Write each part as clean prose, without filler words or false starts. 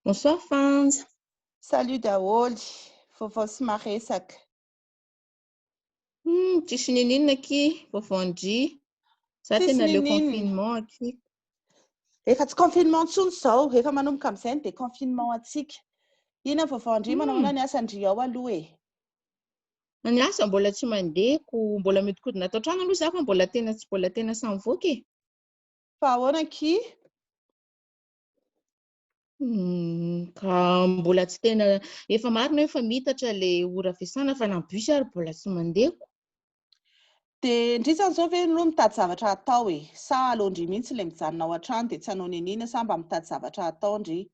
Bonsoir Fanja. Salut daholy, vaovao sy maresaka. Tsisy ninina aky, vaovandry. Za Tsisy tena leo ninina. confinement aky. Efa tsy confinement intsony izao, efa manomboka amin'izay dia confinement antsika. Ina vaovandry manao ny asandry ao aloha e. Ny asa mbola tsy mandeko, mbola miodikodina ato an-trano aloha za fa mbola tena sy mivoaka e. Fa ahoana aky? Ka mbola tsy tena efa marina efa mitatra le ora fiasana fa na bus ary mbola tsy mandeko. Dia indrisany izao ve no mitady zavatra atao e? Sa alondry mihitsy ilay mijanona ao an-trano dia tsy hanao ninina sa mba mitady zavatra atao ndry?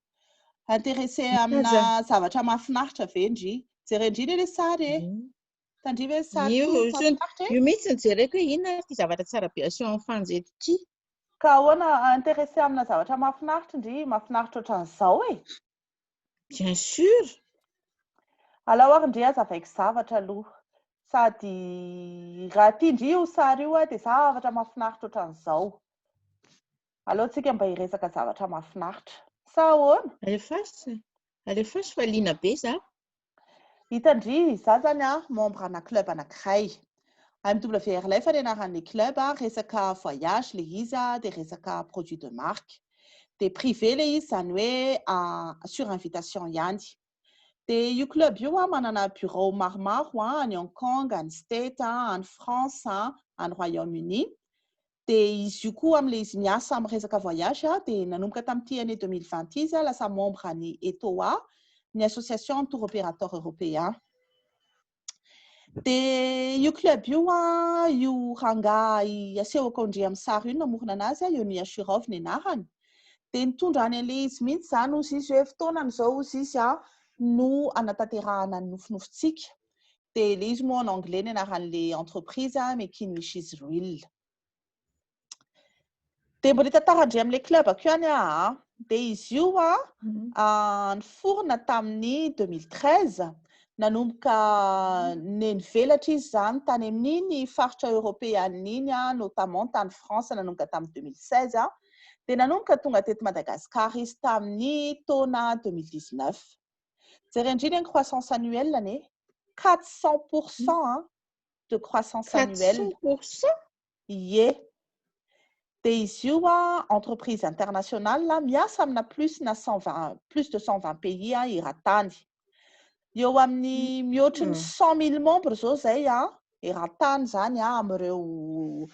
Intéressé amina zavatra mahafinaritra ve ndry? Jerendry ilay sary e? Tandriva ilay sary mahafinaritra e? Io mihitsy ny jereko hoe inona ty zavatra tsara be asio amin'ny Fanja eto ty. Ka ahoana intéressé amina zavatra mahafinaritra ndry? Mahafinaritra ohatran'izao e? Bien sûr. Alao ary ndry azavaiko zavatra aloha. Sady raha tia ndry io sary io dia zavatra mahafinaritra ohatran'izao. Alao tsika mba hiresaka zavatra mahafinaritra. Sa ahoana? Alefasy fa liana be za. Hitandry, za zany membre ana club anankiray. MWRLF ny anaran'ilay club, resaka voyage ilay izy dia resaka produit de marque. Dia privé ilay izy zany hoe sur invitation ihany. Dia io club io manana bureau maromaro any Hong Kong, any States, any France, any Royaume-Uni. Dia izy io koa amin'ilay izy miasa amin'ny resaka voyage dia nanomboka tamin'ity année 2020 izy lasa membre ny ETOA, ny Association Tour Opérateur Européen. Dia io club io rangahy asehoko ndry amin'ny sary io namorona anazy io ny Ashurov ny anarany. Dia nitondra any an'ilay izy mihitsy zany ozy izy hoe fotoanan'izao ozy izy no anatanterahana ny nofinofitsika. Dia ilay izy moa en anglais ny anaran'ilay entreprise Making Wishes Reel. Dia mbola tantarandry amin'ilay club ako ihany dia izy io niforona tamin'ny 2013. Nanomboka nenivelatra izy zany tany amin'iny faritra européenne iny notamment tany France nanomboka tamin'ny 2016 dia nanomboka tonga teto Madagascar izy tamin'ny taona 2019. Jerendriny ny croissance annuelle ane 400% de croissance annuelle. 400%? Ie. Dia izy io entreprise internationale miasa amina plus de 120 pays eran-tany. Eo amin'ny mihoatra ny 100 000 membres zao zay eran-tany zany amin'ireo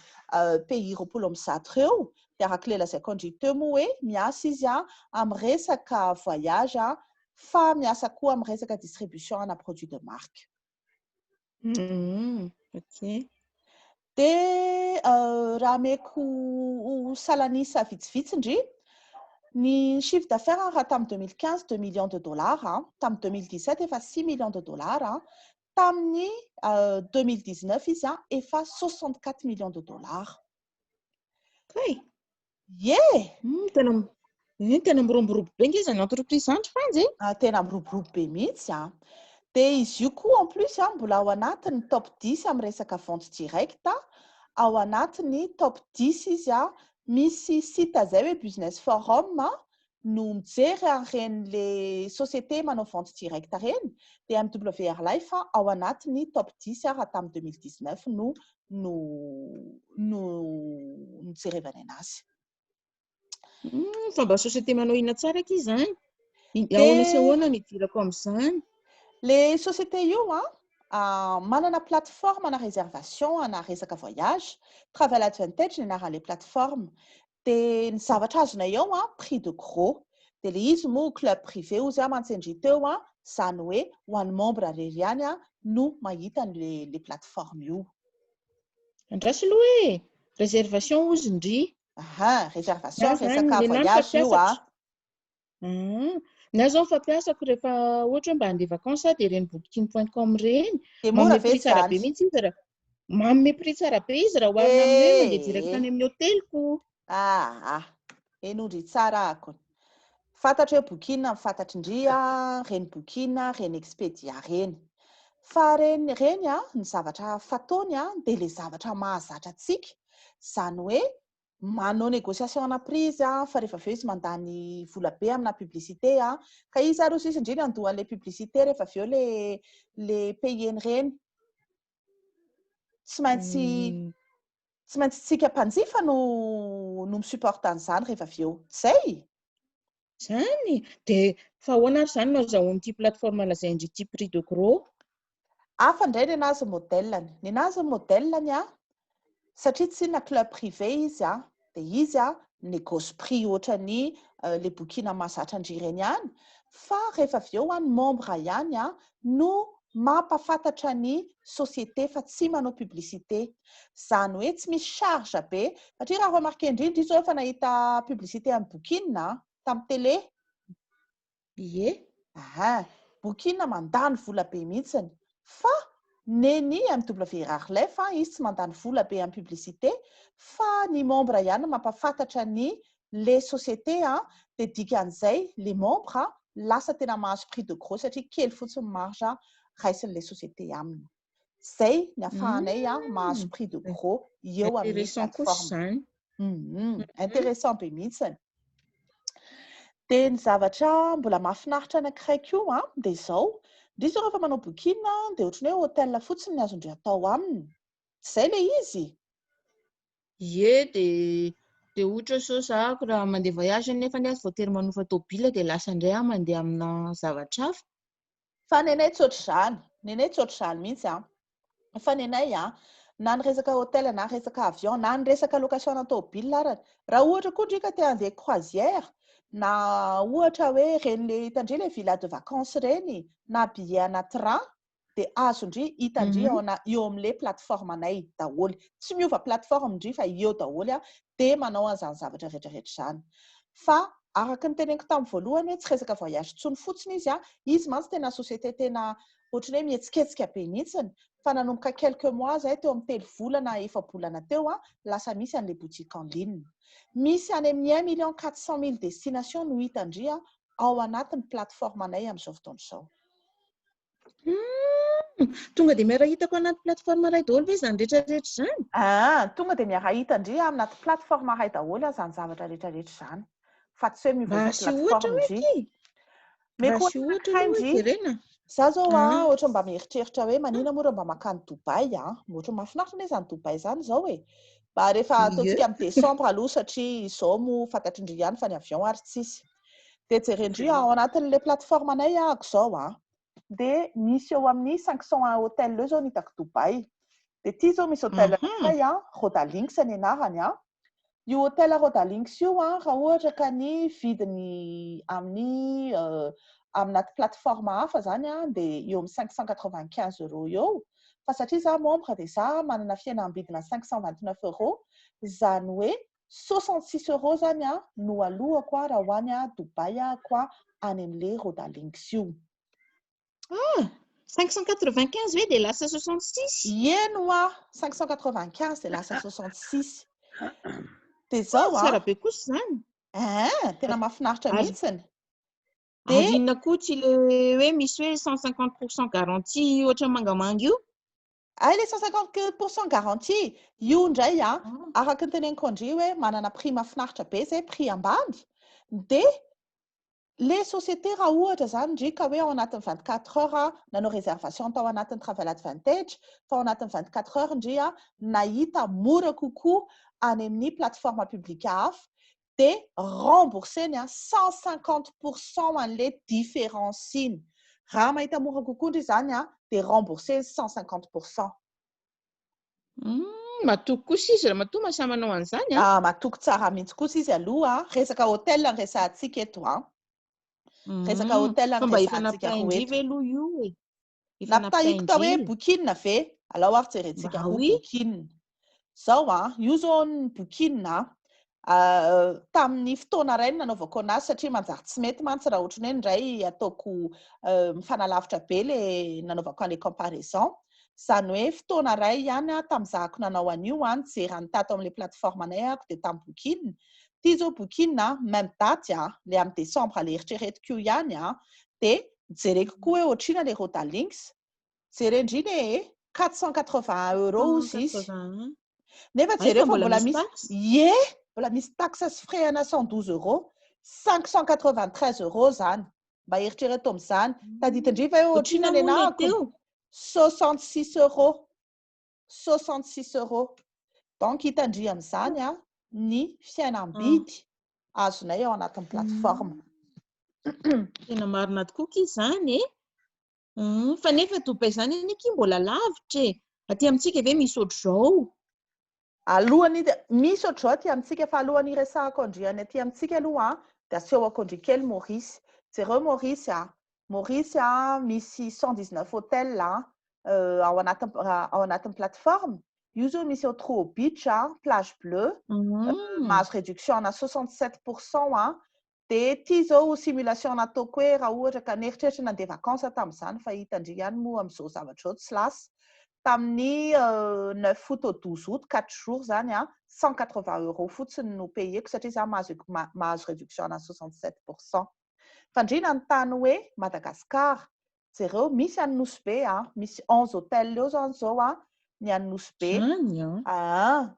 pays 27 ireo. Dia arak'ilay lazaiko andry teo moa hoe miasa izy amin'ny resaka voyage fa miasa koa amin'ny resaka distribution ana produit de marque. Okay. Dia raha meko salanisa vitsivitsy ndry ny chiffre d'affaires raha tamin'ny 2015 2 millions de dollars, tamin'ny 2017 efa 6 millions de dollars, tamin'ny 2019 izy efa 64 millions de dollars. Kay. Ie. Tena miroborobo be nge izany entreprise zany Fanja e. Tena miroborobo be mihitsy Dia izy io koa en plus mbola ao anatin'ny top 10 amin'ny resaka vente directe, ao anatin'ny top 10 izy misy site zay hoe business forum no mijery ren'ilay société manao vente directe reny. Dia MWRLF ao anatin'ny top 10 raha tamin'ny 2019 no nijerevany anazy. Fomba société manao ina tsara aky izany. Ahoana sy ahoana ny idirako amin'izany? Le société io manana plateforme ana réservation ana resaka voyage, travel advantage ny anaran'ilay plateforme. Dia ny zavatra azonay ao prix de gros. Dia ilay izy moa club privé ozy mantsendry teo zany hoe ho an'ny membre rery ihany no mahita an'ilay plateforme io. Andrasy aloha e, réservation ozy ndry. Réservation resaka voyage io Na zao fampiasako rehefa ohatra mba handeha vacances dia reny booking.com reny. Dia manome prix tsara be mihitsy izy raha. Manome prix tsara be izy raha hoarina amin'ny hoe mandeha direct any amin'ny hotelko. Enondry tsara ako. Fantatra hoe booking fantatry ndry reny booking reny expedia reny. Fa reny ny zavatra fataony dia ilay zavatra mahazatra antsika. Zany hoe manao négociation ana prise fa rehefa avy eo izy mandany vola be amina publicité ka izy ary izy indrindra andohan'le publicité rehefa avy eo le payeny reny tsy maintsy tsika mpanjifa no misupporta an'izany rehefa avy eo zay zany dia fa ahoana ary zany no azahoan'ity plateforme lazaindry ity prix de gros hafa indray ny anazy modelany satria tsy na club privé izy dia izy négoce prix ohatrany le bokina mahazatra andrireny ihany fa rehefa avy eo ny membre ihany no mampafantatra ny société fa tsy manao publicité zany hoe tsy misy charge be satria raha remarqué indrindra izy efa nahita publicité amin'ny bokina tamin'ny télé ie bokina mandany vola be mihitsiny fa neny amin'ny WRF fa izy tsy mandany vola be amin'ny publicité fa ny membre ihany mampafantatra ny les sociétés dia dikan'izay les membres lasa tena mahazo prix de gros satria kely fotsiny marge raisin'le société aminy zay ny afahanay mahazo prix de gros eo amin'ny plateforme intéressant be mihitsiny dia ny zavatra mbola mahafinaritra anankiray koa dia izao indrisy rehefa manao bokina dia ohatrany hoe hôtel fotsiny ny azondry atao aminy zay le izy ie dia ohatra sao zahako raha mandeha voyage nefa ny azy voatery manofa tôbila dia lasa indray mandeha amina zavatra hafa fa ny anay tsotr'izany mihitsy fa ny anay na ny resaka hôtel na resaka avion na ny resaka location tôbila arany raha ohatra koa ndrika te handeha croisière na ohatra hoe reny le hitandry le villa de vacances reny na billet anaty train dia azondry hitandry eo amin'le plateforme anay daholo tsy miova plateforme ndry fa eo daholo dia manao an'izany zavatra rehetrarehetra izany fa araka ny teneniko tamin'ny voalohany hoe tsy resaka voyage tsony fotsiny izy mantsy tena société tena ohatrany hoe mihetsiketsika be mihitsiny fa nanomboka quelques mois zay teo amin'ny 3 volana 4 bolana teo lasa misy an'le boutique en ligne misy any amin'ny 1,400,000 destination no hitandry ao anatin'ny plateforme anay amin'izao fotoana izao tonga dia miarahitako anaty plateforme iray daholo ve izany rehetrarehetra izany tonga dia miarahitandry anaty plateforme iray daholo izany zavatra rehetrarehetra izany fa tsy hoe mivoaka plateforme ndry za zao ohatra mba mieritreritra hoe manina moa raha mba makany Dubai ohatra mahafinaritra anie izany Dubai izany izao mba rehefa ataontsika amin'ny décembre aloha satria izao mo fantatrindry ihany fa ny avion ary tsisy dia jerendry ao anatin'le plateforme anay izao dia misy eo amin'ny 500 hôtel eo zao nitako Dubai dia ity zao misy hôtel iray Rodalinks ny anarany io hôtel Rodalinks io raha ohatra ka ny vidiny amin'ny aminaty plateforme hafa zany dia eo amin'ny 595 € eo fa satria za membre dia za manana fihenam-bidina 529 € izany hoe 66 € zany no alohako raha hoany Dubai ko any amin'le Rodalinks io 595 ve dia lasa 66 ieno 595 dia lasa 66 dia zao tsara be kosa izany tena mahafinaritra mihitsiny adinina koa tsy le hoe misy hoe 150% garantie ohatra mangamanga io le 150% garantie io indray araka ny teneniko andry hoe manana prix mahafinaritra be zay prix ambany dia les sociétés raha ohatra zany ndrika hoe ao anatin'ny 24 heures nanao réservation tao anatin'ny travel advantage fa ao anatin'ny 24 heures ndry nahita mora kokoa any amin'ny plateforme publique hafa dia remboursé 150% an'le différence iny raha mahita mora kokoa ndry zany dia remboursé 150% matoko kosa izy raha matoa mahasahy manao an'izany matoko tsara mihitsy kosa izy aloha resaka hôtel ny resahantsika eto resaka hôtel ny resahantsika roa eto napitahiko tao hoe bokina ve alao ary jerentsika ho bokina zao io zao ny bokina tamin'ny fotoana iray ny nanaovako anazy satria manjary tsy mety mantsy raha ohatrany hoe indray ataoko mifanalavitra be le nanaovako an'le comparaison izany hoe fotoana iray ihany tamin'izahako nanao an'io nijerany tato amin'le plateforme anay dia tamin'ny bokina ity zao bokina même date le amin'ny décembre le eritreretiko io ihany dia jereko koa hoe ohatrina le Rodalinks jerendry le 480 € izy nefa jereo fa mbola misy mbola misy taxe sy frais ana 112 €, 593 € zany. Mba eritrereto amin'izany. Tadidin-driva eo ohatrina ny anahako. 66 €. 66 €. Donc hitandry amin'izany a ny fiainam-bidy azonay ao anatin'ny plateforme. Tena marina tokoa izany fa nefa toba izany aniky mbola lavitra e. Aty amintsika ve misy ohatr'izao? Alohany misy ohatr'izao aty amintsika fa alohany resahako andriany aty amintsika aloha dia asehoko andry kely Maurice. Jereo Maurice Maurice misy 119 hôtel ao anatin'ny plateforme. Io zao misy Outro Beach, Plage Bleue, mahazo réduction na 67%. Dia ity zao simulation nataoko hoe raha ohatra ka neritreritra nandeha vacances tamin'izany fa hitandry ihany moa amin'izao zavatra zao tsy lasy. Tamin'ny 9 août au 12 août, 4 jours zany 180 € fotsiny no payeko satria za mahazo réduction na 67%. Fandrina ny tany hoe Madagascar. Jereo misy Anosy Be misy 11 hôtel eo zany zao ny Anosy Be.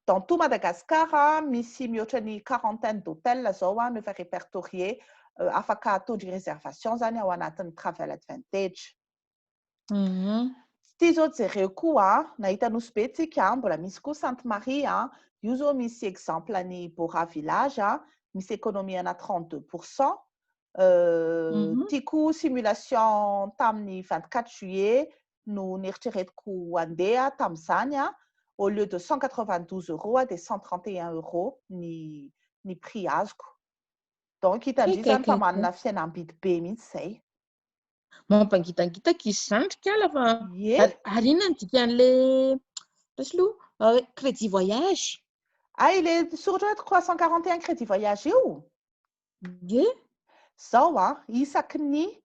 Dans tout Madagascar misy mihoatra ny quarantaine d'hôtels zao no efa répertorié afaka atondry réservation zany ao anatin'ny Travel Advantage. Ity zao jereo koa nahita Anosy Be tsika mbola misy koa Sainte Marie io zao misy exemple ny Bora Village misy économie ana 32%. Tiako simulation tamin'ny 24 juillet no neritreretiko andeha tamin'izany au lieu de 192 € dia 131 € ny prix azoko. Donc hitandry zany fa manana fiainam-bidy be mihitsy izay. Mampangitangitaka izy zandrika ala fa ary inona ny dikan'le crédit voyage? Il soratra hoe 341 crédit voyage io. Zao isaky ny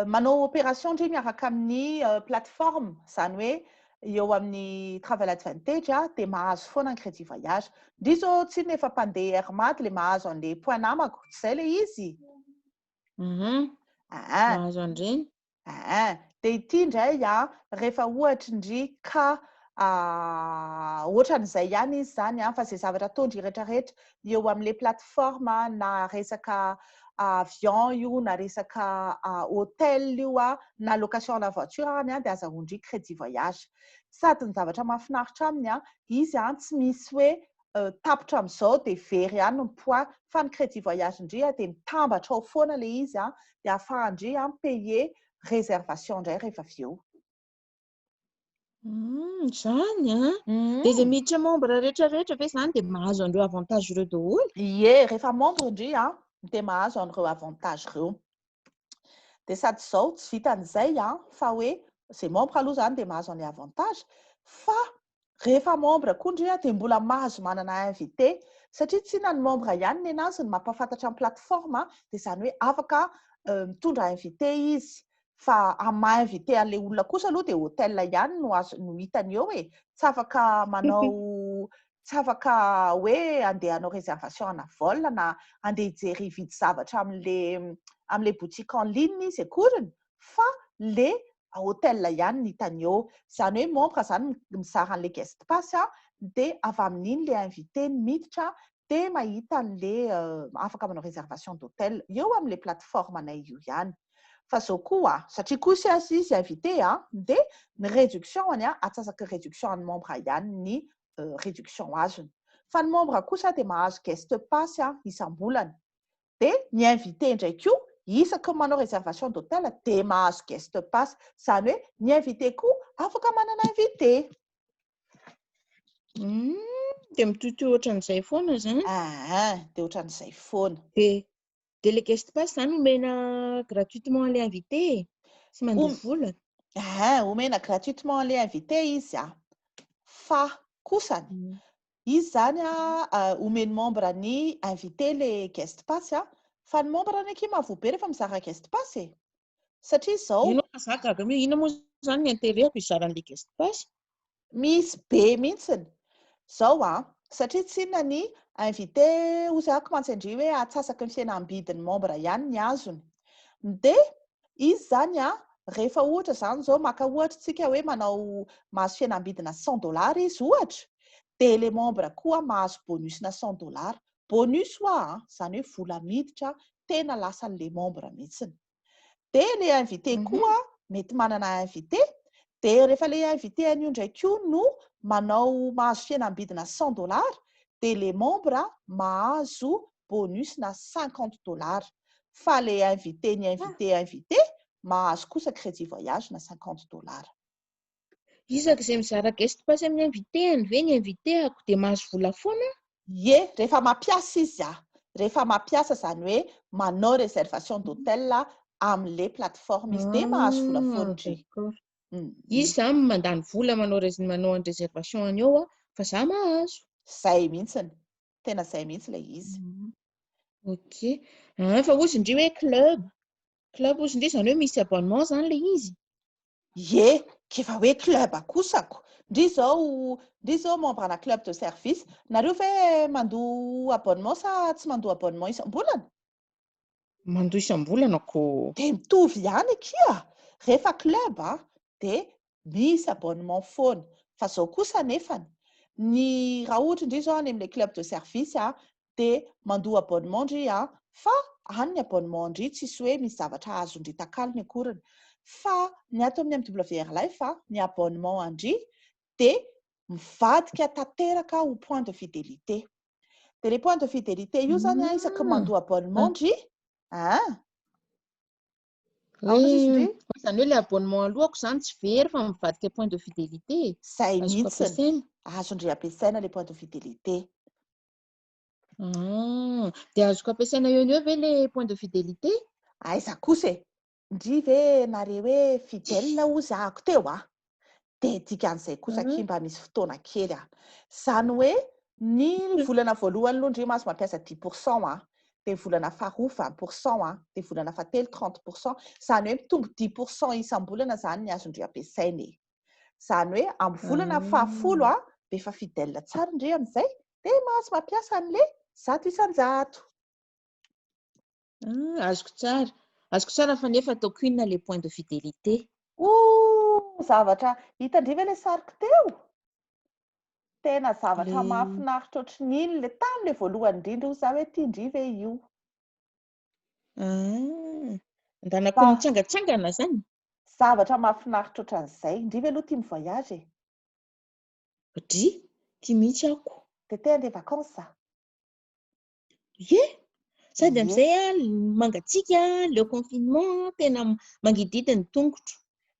manao opération ndray miaraka amin'ny plateforme zany hoe eo amin'ny Travel Advantage dia mahazo foana ny crédit voyage. Ndry zao tsy nefa mpandeha Hermady le mahazo an'le point namako, tsy izay le izy. Mahazo an'ireny. Dia ity indray rehefa ohatra ndry ka ohatran'izay ihany izy zany fa izay zavatra ataondry rehetrarehetra eo amin'ilay plateforme na resaka avion io na resaka hôtel io na location na voiture dia azahoandry crédit voyage. Sady ny zavatra mahafinaritra aminy izy tsy misy hoe tapitra amin'izao dia very ihany ny poids fa ny crédit voyage indray dia mitambatra ao foana le izy dia ahafahandry payer réservation indray rehefa avy eo. Zany dia izay miditra membre rehetrarehetra ve zany dia mahazo an'ireo avantage ireo daholo? Ie, rehefa membre indray dia mahazo an'ireo avantage ireo. Dia sady izao tsy vitan'izay fa hoe izay membre aloha zany dia mahazo an'ilay avantage fa rehefa membre koa indray dia mbola mahazo manana invité satria tsy na ny membre ihany ny anazy ny mampahafantatra amin'ny plateforme dia izany hoe afaka mitondra invité izy. Fa maha-invité an'ilay olona kosa aloha dia hôtel ihany no hitany eo tsy afaka manao tsy afaka hoe andeha hanao réservation ana vol na andeha hijery hividy zavatra amin'ilay boutique en ligne izy akoriny fa le hôtel ihany no hitany eo. Izany hoe membre zany mizara an'ilay guest pass dia avy amin'iny le invité ny miditra dia mahita an'ilay afaka manao réservation d'hôtel eo amin'ilay plateforme anay io ihany. Fa zao koa satria kosa izy invité dia ny réduction atsasaka réduction any membre ihany ny réduction azony. Fa ny membre kosa dia mahazo guest pass isam-bolana. Dia ny invité ndraiky io isaky manao réservation d'hôtel dia mahazo guest pass izany hoe ny invité koa afaka manana invité. Dia mitohitohy ohatran'izay foana zany. Dia ohatran'izay foana. Dia le guest pass zany omena gratuitement an'ilay invité sy mandoha vola. Omena gratuitement an'ilay invité izy fa kosany izy zany omeny membre ny invité le guest pass fa ny membre neky mahavoa be rehefa mizara guest pass satria izao ina moa zany ny intérêt izarana guest pass misy be mihitsiny zao satria tsy inona ny invité ozako mantsy-andry hoe atsasaka ny fiainam-bidiny membre ihany ny azony. Dia izy zany rehefa ohatra zany zao maka ohatra tsika hoe manao mahazo fiainam-bidina $100 izy ohatra dia le membre koa mahazo bonus na $100. bonus zany hoe vola miditra tena lasa an'le membre mihitsiny. Dia le invité koa mety manana invité, dia rehefa le invité an'io ndraiky io no manao mahazo fihenam-bidina $100, dia le membre mahazo bonus na $50. Fa le invité ny invité mahazo kosa crédit voyage na $50. Isaka izay mizara guest pass amin'ny invité-any ve ny invité-ako dia mahazo vola foana? Ie, rehefa mampiasa izy rehefa mampiasa zany hoe manao réservation d'hôtel amin'le plateforme izy dia mahazo vola foana ndry. Izy zany mandany vola manao any réservation any eo fa za mahazo. Zay mihitsiny, tena zay mihitsy ilay izy. Ok. Fa ozy indry hoe club ozy indry zany hoe misy abonnement zany le izy. Ie, kifa hoe club akosako. Ndry zao membre ana club de service, nareo ve mandoa abonnement sa tsy mandoa abonnement isam-bolana? Mandoa isam-bolana ko. Dia mitovy ihany kia. Rehefa club dia misy abonnement foana. Fa zao kosa nefany ny raha ohatra indry zao any amin'ilay club de service dia mandoa abonnement ndry fa any ny abonnement ndry tsisy hoe misy zavatra azo ndry takalony akorany. Fa ny ato amin'ny MWR Life ny abonnement andry dia mivadika tanteraka au point de fidélité. Dia le point de fidélité io zany isaky mandoa abonnement ndry zany hoe le abonnement alohako zany tsy very fa mivadika point de fidélité. Zay mihitsiny azondry ampiasaina le point de fidélité. Dia azoko ampiasaina eo ve le point de fidélité? Aiza kosa ndry ve nareo hoe fidèle ozy ahako teo dia dikan'izay kosa mba misy fotoana kely zany hoe ny volana voalohany aloha ndry mahazo mampiasa 10%, dia volana faharoa 20%, dia volana fahatelo 30%, zany hoe mitombo 10% isam-bolana zany ny azondry ampiasainy. Zany hoe amin'ny volana fahafolo dia efa fidèle tsara ndry amin'izay dia mahazo mampiasa an'le 100 isan-jato. Azoko tsara fa nefa ataoko inona le point de fidélité. Zavatra hitandry ve le sariko teo? Tena zavatra mahafinaritra ohatran'iny le tamin'le voalohany indrindra ho za hoe tiandry ve io? Andanako mitsangatsangana zany. Zavatra mahafinaritra ohatran'izay. Ndry ve aloha tia mivoyage? Dry, tia mihitsy ako. Dia te handeha vacances? Ie, sady amin'izay mangatsiaka le confinement tena mangidity ny tongotro.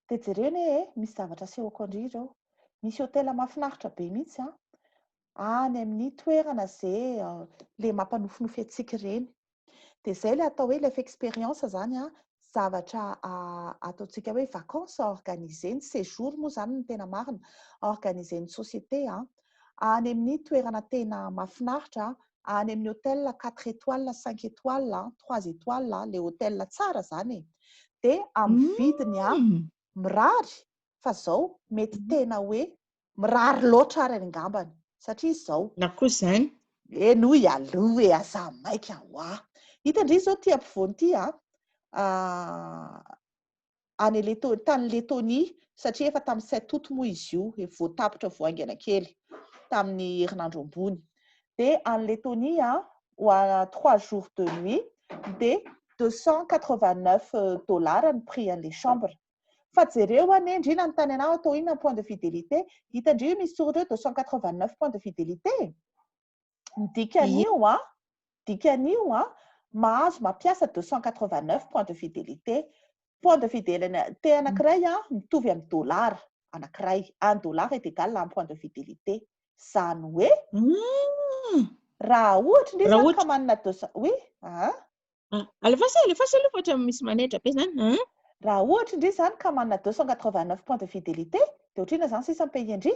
Dia jerena misy zavatra asehoko andrindra. Misy hôtel mahafinaritra be mihitsy any amin'ny toerana izay le mampanofinofy antsika ireny. Dia izay le atao hoe life expérience zany zavatra ataontsika hoe vacances organisé, ny séjour moa zany ny tena marina, organisé ny société any amin'ny toerana tena mahafinaritra, any amin'ny hôtel 4 étoiles, 5 étoiles, 3 étoiles, le hôtel tsara zany. Dia amin'ny vidiny mirary, fa zao mety tena hoe mirary loatra ary angambany satria izao. Na koa izany? Noy aloha aza maika hitandry zao ty ampovoany ty tany Lettonie satria efa tamin'ny 7 août moa izy io vao tapitra vao haingana kely tamin'ny herinandro ambony. Dia any Lettonie 3 jours de nuit dia $289 ny prix an'le chambre. Fa jereo indry na ny tany anao atao inona point de fidélité, hitandry io misy soratra hoe 289 point de fidélité. Dikan'io mahazo mampiasa 289 point de fidélité. Point de fidélité anankiray mitovy amin'ny dollara anankiray. $1 est égal à un point de fidélité. Zany hoe raha ohatra indray zany ka manana 200 alefasy aloha ohatra misy manendra be zany. Raha ohatra indray zany ka manana 289 point de fidélité dia ohatrina zany sisa pays indry.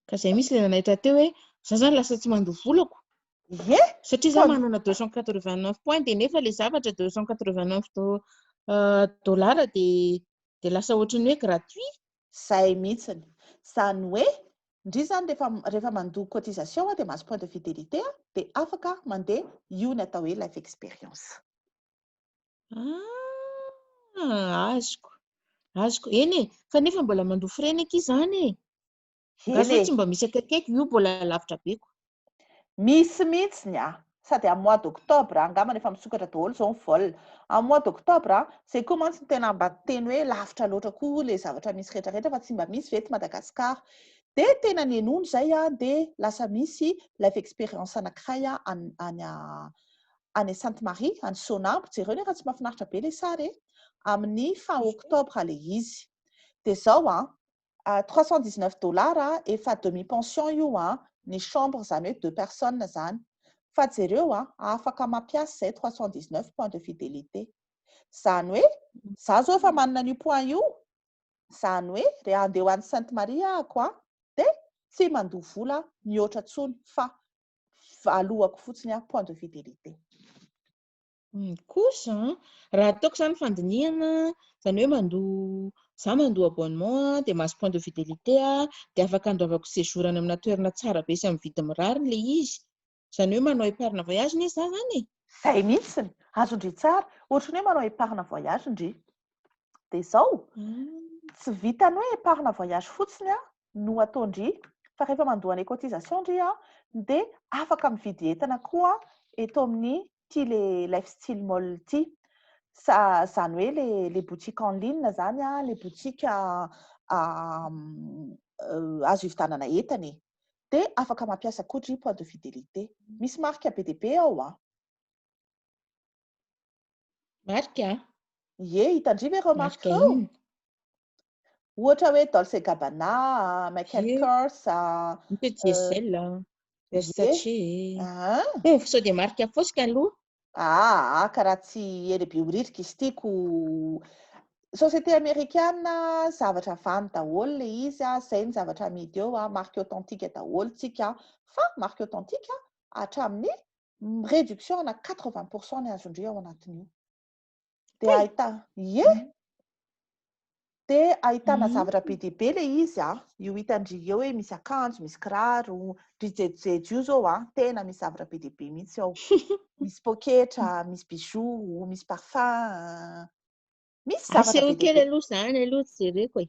Ka izay misy le nanaitra teo hoe za zany lasa tsy mandoha volako. Ie, satria za manana 289 points dia nefa le zavatra 289 dollars dia lasa ohatran'ny hoe gratuit. Zay mihitsiny. Zany hoe ndry zany rehefa mandoha cotisation dia mahazo point de fidélité dia afaka mandeha io ny atao hoe life expérience. Azoko eny fa nefa mbola mandoha frais eky izany. Gasy tsy mba misy akaiky io mbola lavitra be ko. Misy mihitsiny sady amin'ny mois d'octobre angambany efa misokatra daholo zao ny vol. Amin'ny mois d'octobre zay koa mantsy ny tena mba teny hoe lavitra loatra koa le zavatra misy rehetrarehetra fa tsy mba misy veto Madagasikara. Dia tena ny enono zay dia lasa misy life experience anankiray any Sainte Marie any Sonampo. Jereo nefa tsy mahafinaritra be le sary amin'ny fin octobre le izy. Dia zao 319 dollars efa demi-pension io ny chambre zany hoe 2 personnes zany. Fa jereo afaka mampiasa zay 319 points de fidélité. Zany hoe za zao efa manana an'io point io, zany hoe reha andeha ho an'ny Sainte Marie ahako dia tsy mandoha vola mihoatra tsony fa alohako fotsiny point de fidélité. Kosa raha ataoko zany fandinihana zany hoe mandoa abonnement dia mahazo point de fidélité dia afaka andovako séjour any amina toerana tsara be sy amin'ny vidy mirary le izy. Zany hoe manao épargne voyage ny za zany. Zay mihitsiny azo ndry tsara ohatra ny hoe manao épargne voyage ndry. Dia zao tsy vitany hoe épargne voyage fotsiny no ataondry fa rehefa mandoa ny cotisation ndry dia afaka mividy entana koa eto amin'ny ty le lifestyle mall ty. Zany hoe les boutiques en ligne zany les boutiques azo hividanana entana dia afaka mampiasa koa ndry point de fidélité. Misy marque BDP ao Marika? Ie, hitandry ve ireo marque Marika ireo? inona? Ohatra hoe Dolce Gabbana, Michael Kors, GSL, Versace. Sao dia marika fosika aloha. Karaha tsy ely be horirika izy tiako. Société américaine zavatra vany daholo le izy zay ny zavatra amidy eo marque authentique daholo tsika fa marque authentique hatramin'ny réduction na 80% ny azondry ao anatin'io. Dia ahitana zavatra be dia be le izy io hitandry eo hoe misy akanjo, misy kiraro, ry jejojejo io zao tena misy zavatra be dia be mihitsy ao. Misy poketra, misy bijoux, misy parfum, misy zavatra Aseho be dia kely be. aloha zany aloha tsy jereko e.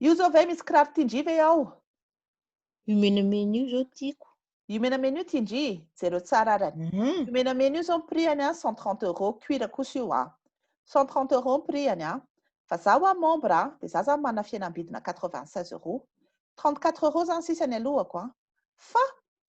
Io zao ve misy kiraro tindry ve ao? Io menamena io zao tiako. Io menamena io tindry, jereo tsara arany. Io menamena io zao prix-any 130 €, cuir kosa io 130 € prix-any fa zaho membre dia za zany manana fihenam-bidina 96 €. 34 € zany sisany alohako fa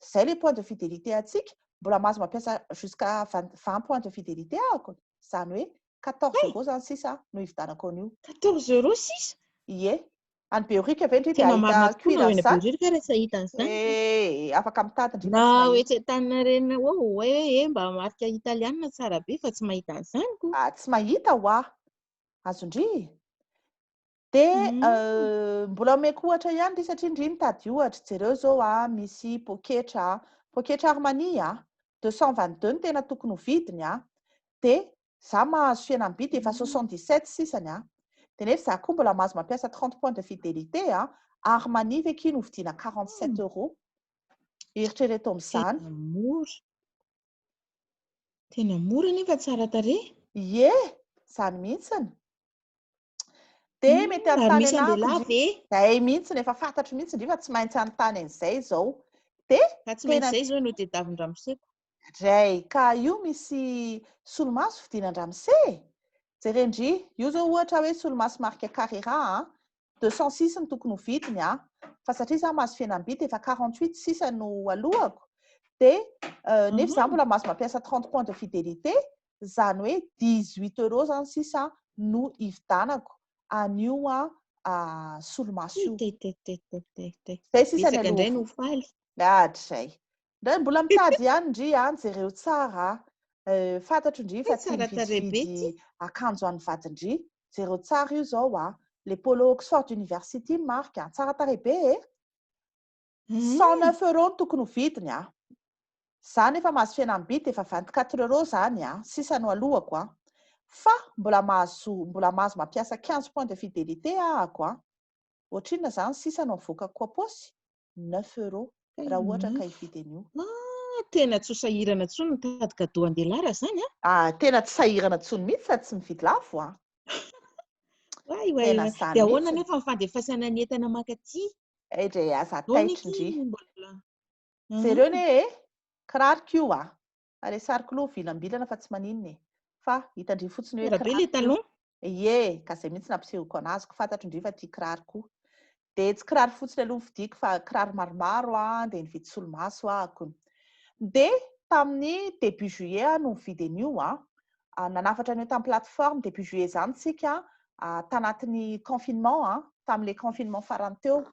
zay le point de fidélité atsika mbola mahazo mampiasa jusqu'à 20 points de fidélité ahako. Zany hoe 14 € zany sisa no hividanako an'io. 14 € sisa? Ie. Any Beorika ve ndry dia Tena marina ahita tokoa cuir na eny zany? Beorika rehefa hita an'izany. Afaka mitady ndry fa Na tsy hoe mahita. tsy an-tanina reny hoe mba marika italiana tsara be fa tsy mahita an'izany ko. Tsy mahita azondry. Dia mbola omeko ohatra ihany ndry satria ndry mitady ohatra jereo zao misy poketra Armani 222 ny tena tokony ho vidiny dia za mahazo fihenam-bidy efa 77 sisany dia nefa za koa mbola mahazo mampiasa 30 points de fidélité Armani ve kiny ho vidiana 47 €. Eritrereto amin'izany. Tena mora nefa tsara tarehy. Ie, zany mihitsiny. Dia mety an-tany anako zay mihitsiny efa fantatro mihitsy ndry fa tsy maintsy an-tany an'izay izao. Dia ka tsy maintsy izay izao no tadiavin'ny-dramoseko. Ray ka io misy solomaso vidianan-dramose. Jerendry io zao ohatra hoe solomaso marque Carrera 206 ny tokony ho vidiny fa satria za mahazo fihenam-bidy efa 48 sisa no alohako. Dia nefa za mbola mahazo mampiasa 30 points de fidélité zany hoe 18 € zany sisa no hividanako an'io solomaso io. Zay sisa ny alohako. Zay. Ndray mbola mitady ihany ndry jereo tsara fantatro ndry fa tia mividividy akanjo an'ny vadindry. Jereo tsara io zao le polo Oxford University marque tsara tarehy be 109 € no tokony ho vidiny za nefa mahazo fihenam-bidy efa 24 € zany sisa no alohako fa mbola mahazo mampiasa 15 points de fidélité ahako ohatrinona zany sisa no avoakako aposy 9 € raha ohatra ka hividy an'io. Tena tsy ho sahirana intsony mitady cadeau an-dehilahy zany tena tsy sahirana intsony mihitsy sady tsy mividy lafo dia ahoana nefa ny fandefasana ny entana mankaty? Aza taitra ndry. Zareo ne kiraroko io ary sariko aloha vilam-bilana fa tsy maninona fa hitandry fotsiny hoe Rabe le kiraroko talon. ie ka zay mihitsy nampisehoko anazy ko fantatro indry fa tia kiraroko dia tsy kiraro fotsiny aloha vidiko fa kiraro maromaro dia nividy solomaso ahako dia tamin'ny début juillet no nividy an'io nanafatra an'io tamin'ny plateforme début juillet zany tsika tanatin'ny confinement tamin'ilay confinement farany teo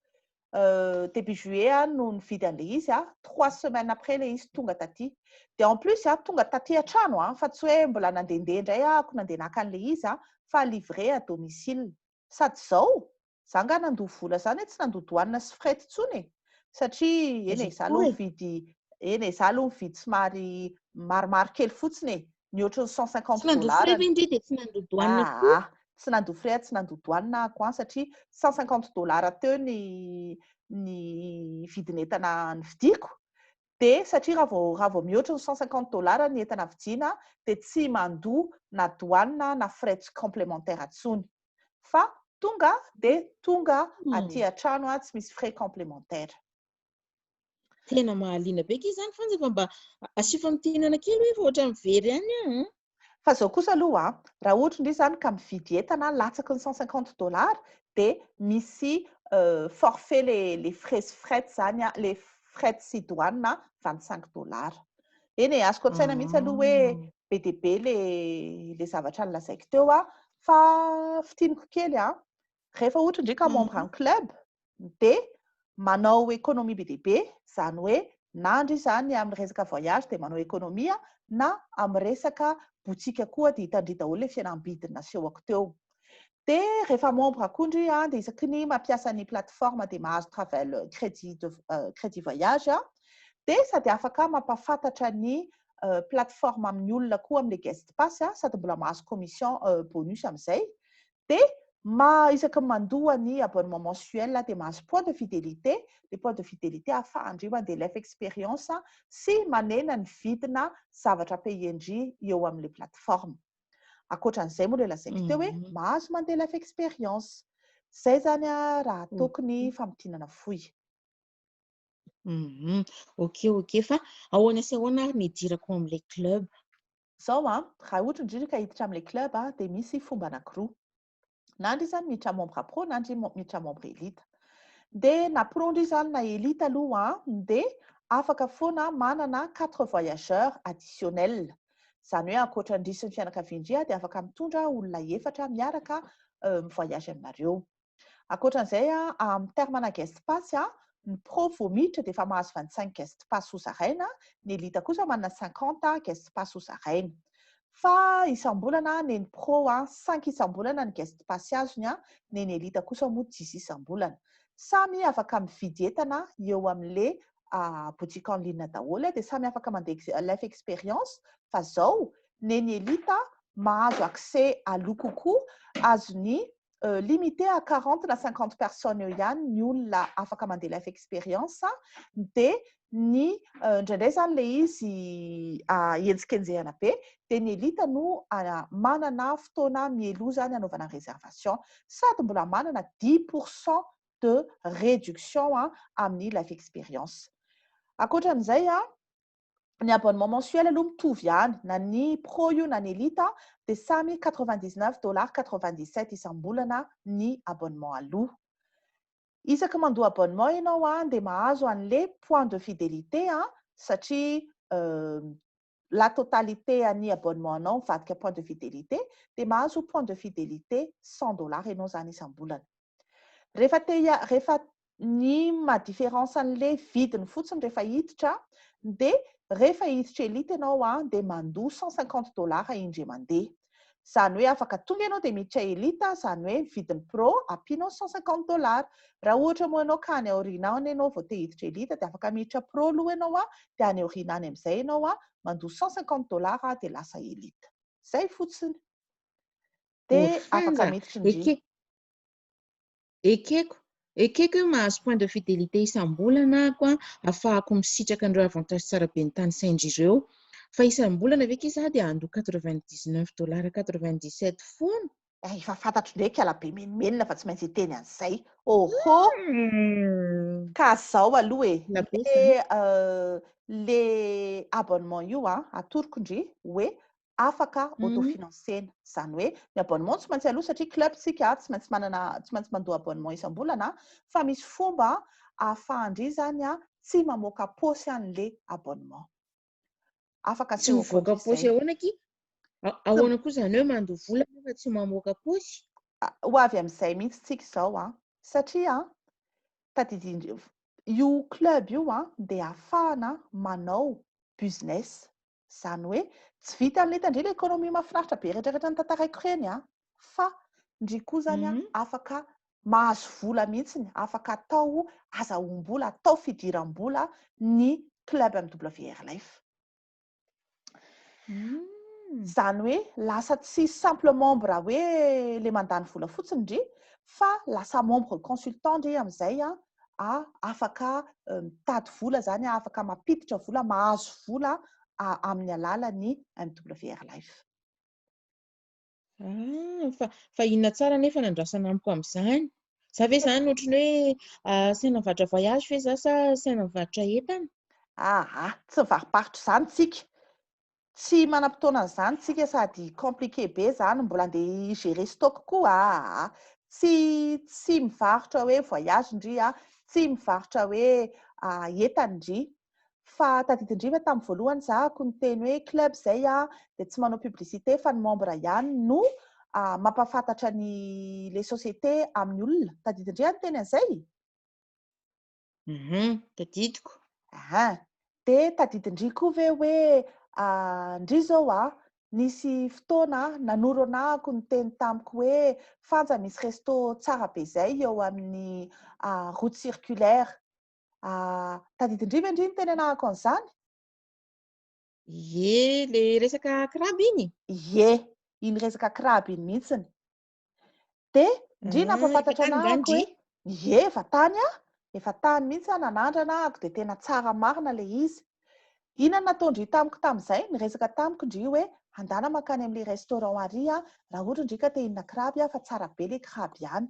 début juillet no nividy an'ilay izy 3 semaines après ilay izy tonga taty dia en plus tonga taty an-trano fa tsy hoe mbola nandehandeha indray ahako nandeha naka an'ilay izy fa livré à domicile sady zao za nga nandoha vola zany tsy nandoha douane sy frais intsony satria eny za aloha mividy za aloha mividy somary maromaro kely fotsiny ny ohatran'ny $150 dia tsy nandoha douane koa. tsy nandoha frais tsy nandoha douane ako satria $150 teo ny vidin'entana nividiko dia satria raha vao mihoatra ny $150 ny entana vidiana dia tsy mandoha na douane na frais complémentaire intsony fa tonga dia tonga aty an-trano tsy misy frais complémentaire. Tena mahaliana be izy zany Fanja fa mba asifa mitenana kely hoe fa ohatra mivery ihany fa zao kosa aloha raha ohatra indray zany ka mividy entana latsaky ny $150 dia misy forfait les frais zany les frais sy douane $25. Eny azoko an-tsaina mihitsy aloha hoe be dia be le zavatra nolazaiko teo fa fitiniko kely rehefa ohatra indray ka membre en club dia manao économie be dia be zany hoe na indray zany amin'ny resaka voyage dia manao économie na amin'ny resaka botika koa dia hitandry daholo ilay fihenam-bidiny nasehoko teo dia rehefa membre koa indry dia isaky ny mampiasa ny plateforme dia mahazo travel crédit voyage dia sady afaka mampafantatra ny plateforme amin'ny olona koa amin'ilay guest pass sady mbola mahazo commission bonus amin'izay dia isaky mandoa ny abonnement mensuel dia mahazo point de fidélité les points de fidélité ahafahany mandeha life expérience sy manena ny vidina zavatra payendry eo amin'ilay plateforme ankoatran'izay moa ilay lazaiko teo hoe mahazo mandeha life expérience zay zany raha ataoko ny famotinana foy. Ok fa ahoana sy ahoana ary ny dirako amin'ilay club zao raha ohatra indrindra ka hiditra amin'ilay club dia misy fomba anankiroa na indry zany miditra membre pro na indry miditra membre élite dia na pro indry zany na élite aloha dia afaka foana manana 4 voyageurs additionnels zany hoe ankoatra sy ny fianakaviandry dia afaka mitondra olona 4 miaraka mivoyage aminareo ankoatran'izay amin'ny terme guest pass ny pro vao miditra dia efa mahazo 25 guest pass ho zaraina ny élite kosa manana 50 guest pass ho zaraina fa isam-bolana ny pro 5 isam-bolana ny guest pass azony ny élite kosa moa 10 isam-bolana samy afaka mividy entana eo amin'ilay boutique en ligne daholo dia samy afaka mandeha life expérience fa zao ny élite mahazo accès à lokokoa azony limité à 40 na 50 personnes eo ihany ny olona afaka mandeha life expérience dia ny indraindray zany ilay izy enjikenjehana be dia ny élite no manana fotoana mielo zany anaovana réservation sady mbola manana 10% de réduction amin'ny life expérience ankoatran'izay ny abonnement mensuel aloha mitovy ihany na ny pro io na ny élite dia samy $99.97 isam-bolana ny abonnement aloha isaky mandoa abonnement ianao dia mahazo an'ilay point de fidélité satria la totalité ny abonnement anao mivadika point de fidélité dia mahazo point de fidélité $100 ianao zany isam-bolana rehefa ny mahadifférence an'ilay vidiny fotsiny rehefa hiditra dia rehefa hiditra élite ianao dia mandoa $150 indray mandeha zany hoe afaka tonga ianao dia miditra élite zany hoe vidiny pro ampianao $150 raha ohatra moa ianao ka any aoriana any ianao vao te hiditra élite dia afaka miditra pro aloha ianao dia any aoriana any amin'izay ianao mandoa $150 dia lasa élite zay fotsiny dia afaka miditra indry ekeko hoe mahazo point de fidélité isam-bolana ako ahafahako misitraka andreo avantage tsara be ny tany saindry ireo fa isam-bolana ve iza dia andoa $99.97 foana Efa fantatro ndraiky alabe menimenina fa tsy maintsy hiteny an'izay. Oho! Ka zao aloha Labe zany. le abonnement io atoroko indry hoe afaka autofinancena. Zany hoe ny abonnement tsy maintsy aloha satria club tsika tsy maintsy mandoa abonnement isam-bolana fa misy fomba ahafahandry zany tsy mamoaka paosy an'le abonnement. Afaka Tsy asehoko mivoaka andry paosy izay. ahoana aky? Ahoana koa zany hoe mandoa vola fa tsy mamoaka paosy? Ho avy amin'izay mihitsy tsika izao satria tadidindry io club io dia ahafahana manao business. Zany hoe tsy vita an'ilay tandreny ilay économie mahafinaritra be rehetrarehetra ny tantaraiko ireny fa ndry koa zany afaka mahazo vola mihitsiny, afaka atao azahoam-bola, atao fidiram-bola ny club MWRLF. Zany hoe lasa tsy simple membre hoe le mandany vola fotsiny ndry fa lasa membre consultant ndry amin'izay afaka mitady vola zany afaka mampiditra vola, mahazo vola amin'ny alalan'ny MWRLF. Fa inona tsara nefa nandrasana amiko amin'izany? Za ve zany ohatrany hoe saina mivatra voyage ve za sa saina mivatra entana? Tsy mivaroparotra zany tsika. Tsy manam-potoana an'izany tsika sady compliqué be zany mbola andeha gérer stock koa. Tsy mivarotra hoe voyage ndry tsy mivarotra hoe entana ndry. Fa tadidindriva tamin'ny voalohany zahako niteny hoe club zay dia tsy manao publicité fa ny membre ihany no mampafantatra ny les sociétés amin'ny olona. Tadidindriva ny teny an'izay? Tadidiko. Dia tadidindry koa ve hoe ndry zao nisy fotoana nanoro anahako niteny tamiko hoe Fanja misy resto tsara be izay eo amin'ny route circulaire. Tadidindriva indry ny teny anahako an'izany? Le resaka kraby iny? Iny resaka kraby iny mihitsiny. Dia ndry nampafantatra anahako hoe efa tany mihitsy nanandrana ako dia tena tsara marina le izy. Inona nataondry tamiko tamin'izay? Ny resaka tamiko ndry hoe andana makany amin'ilay restaurant ary raha ohatra ndry ka te hihinana kraby fa tsara be ilay kraby ihany.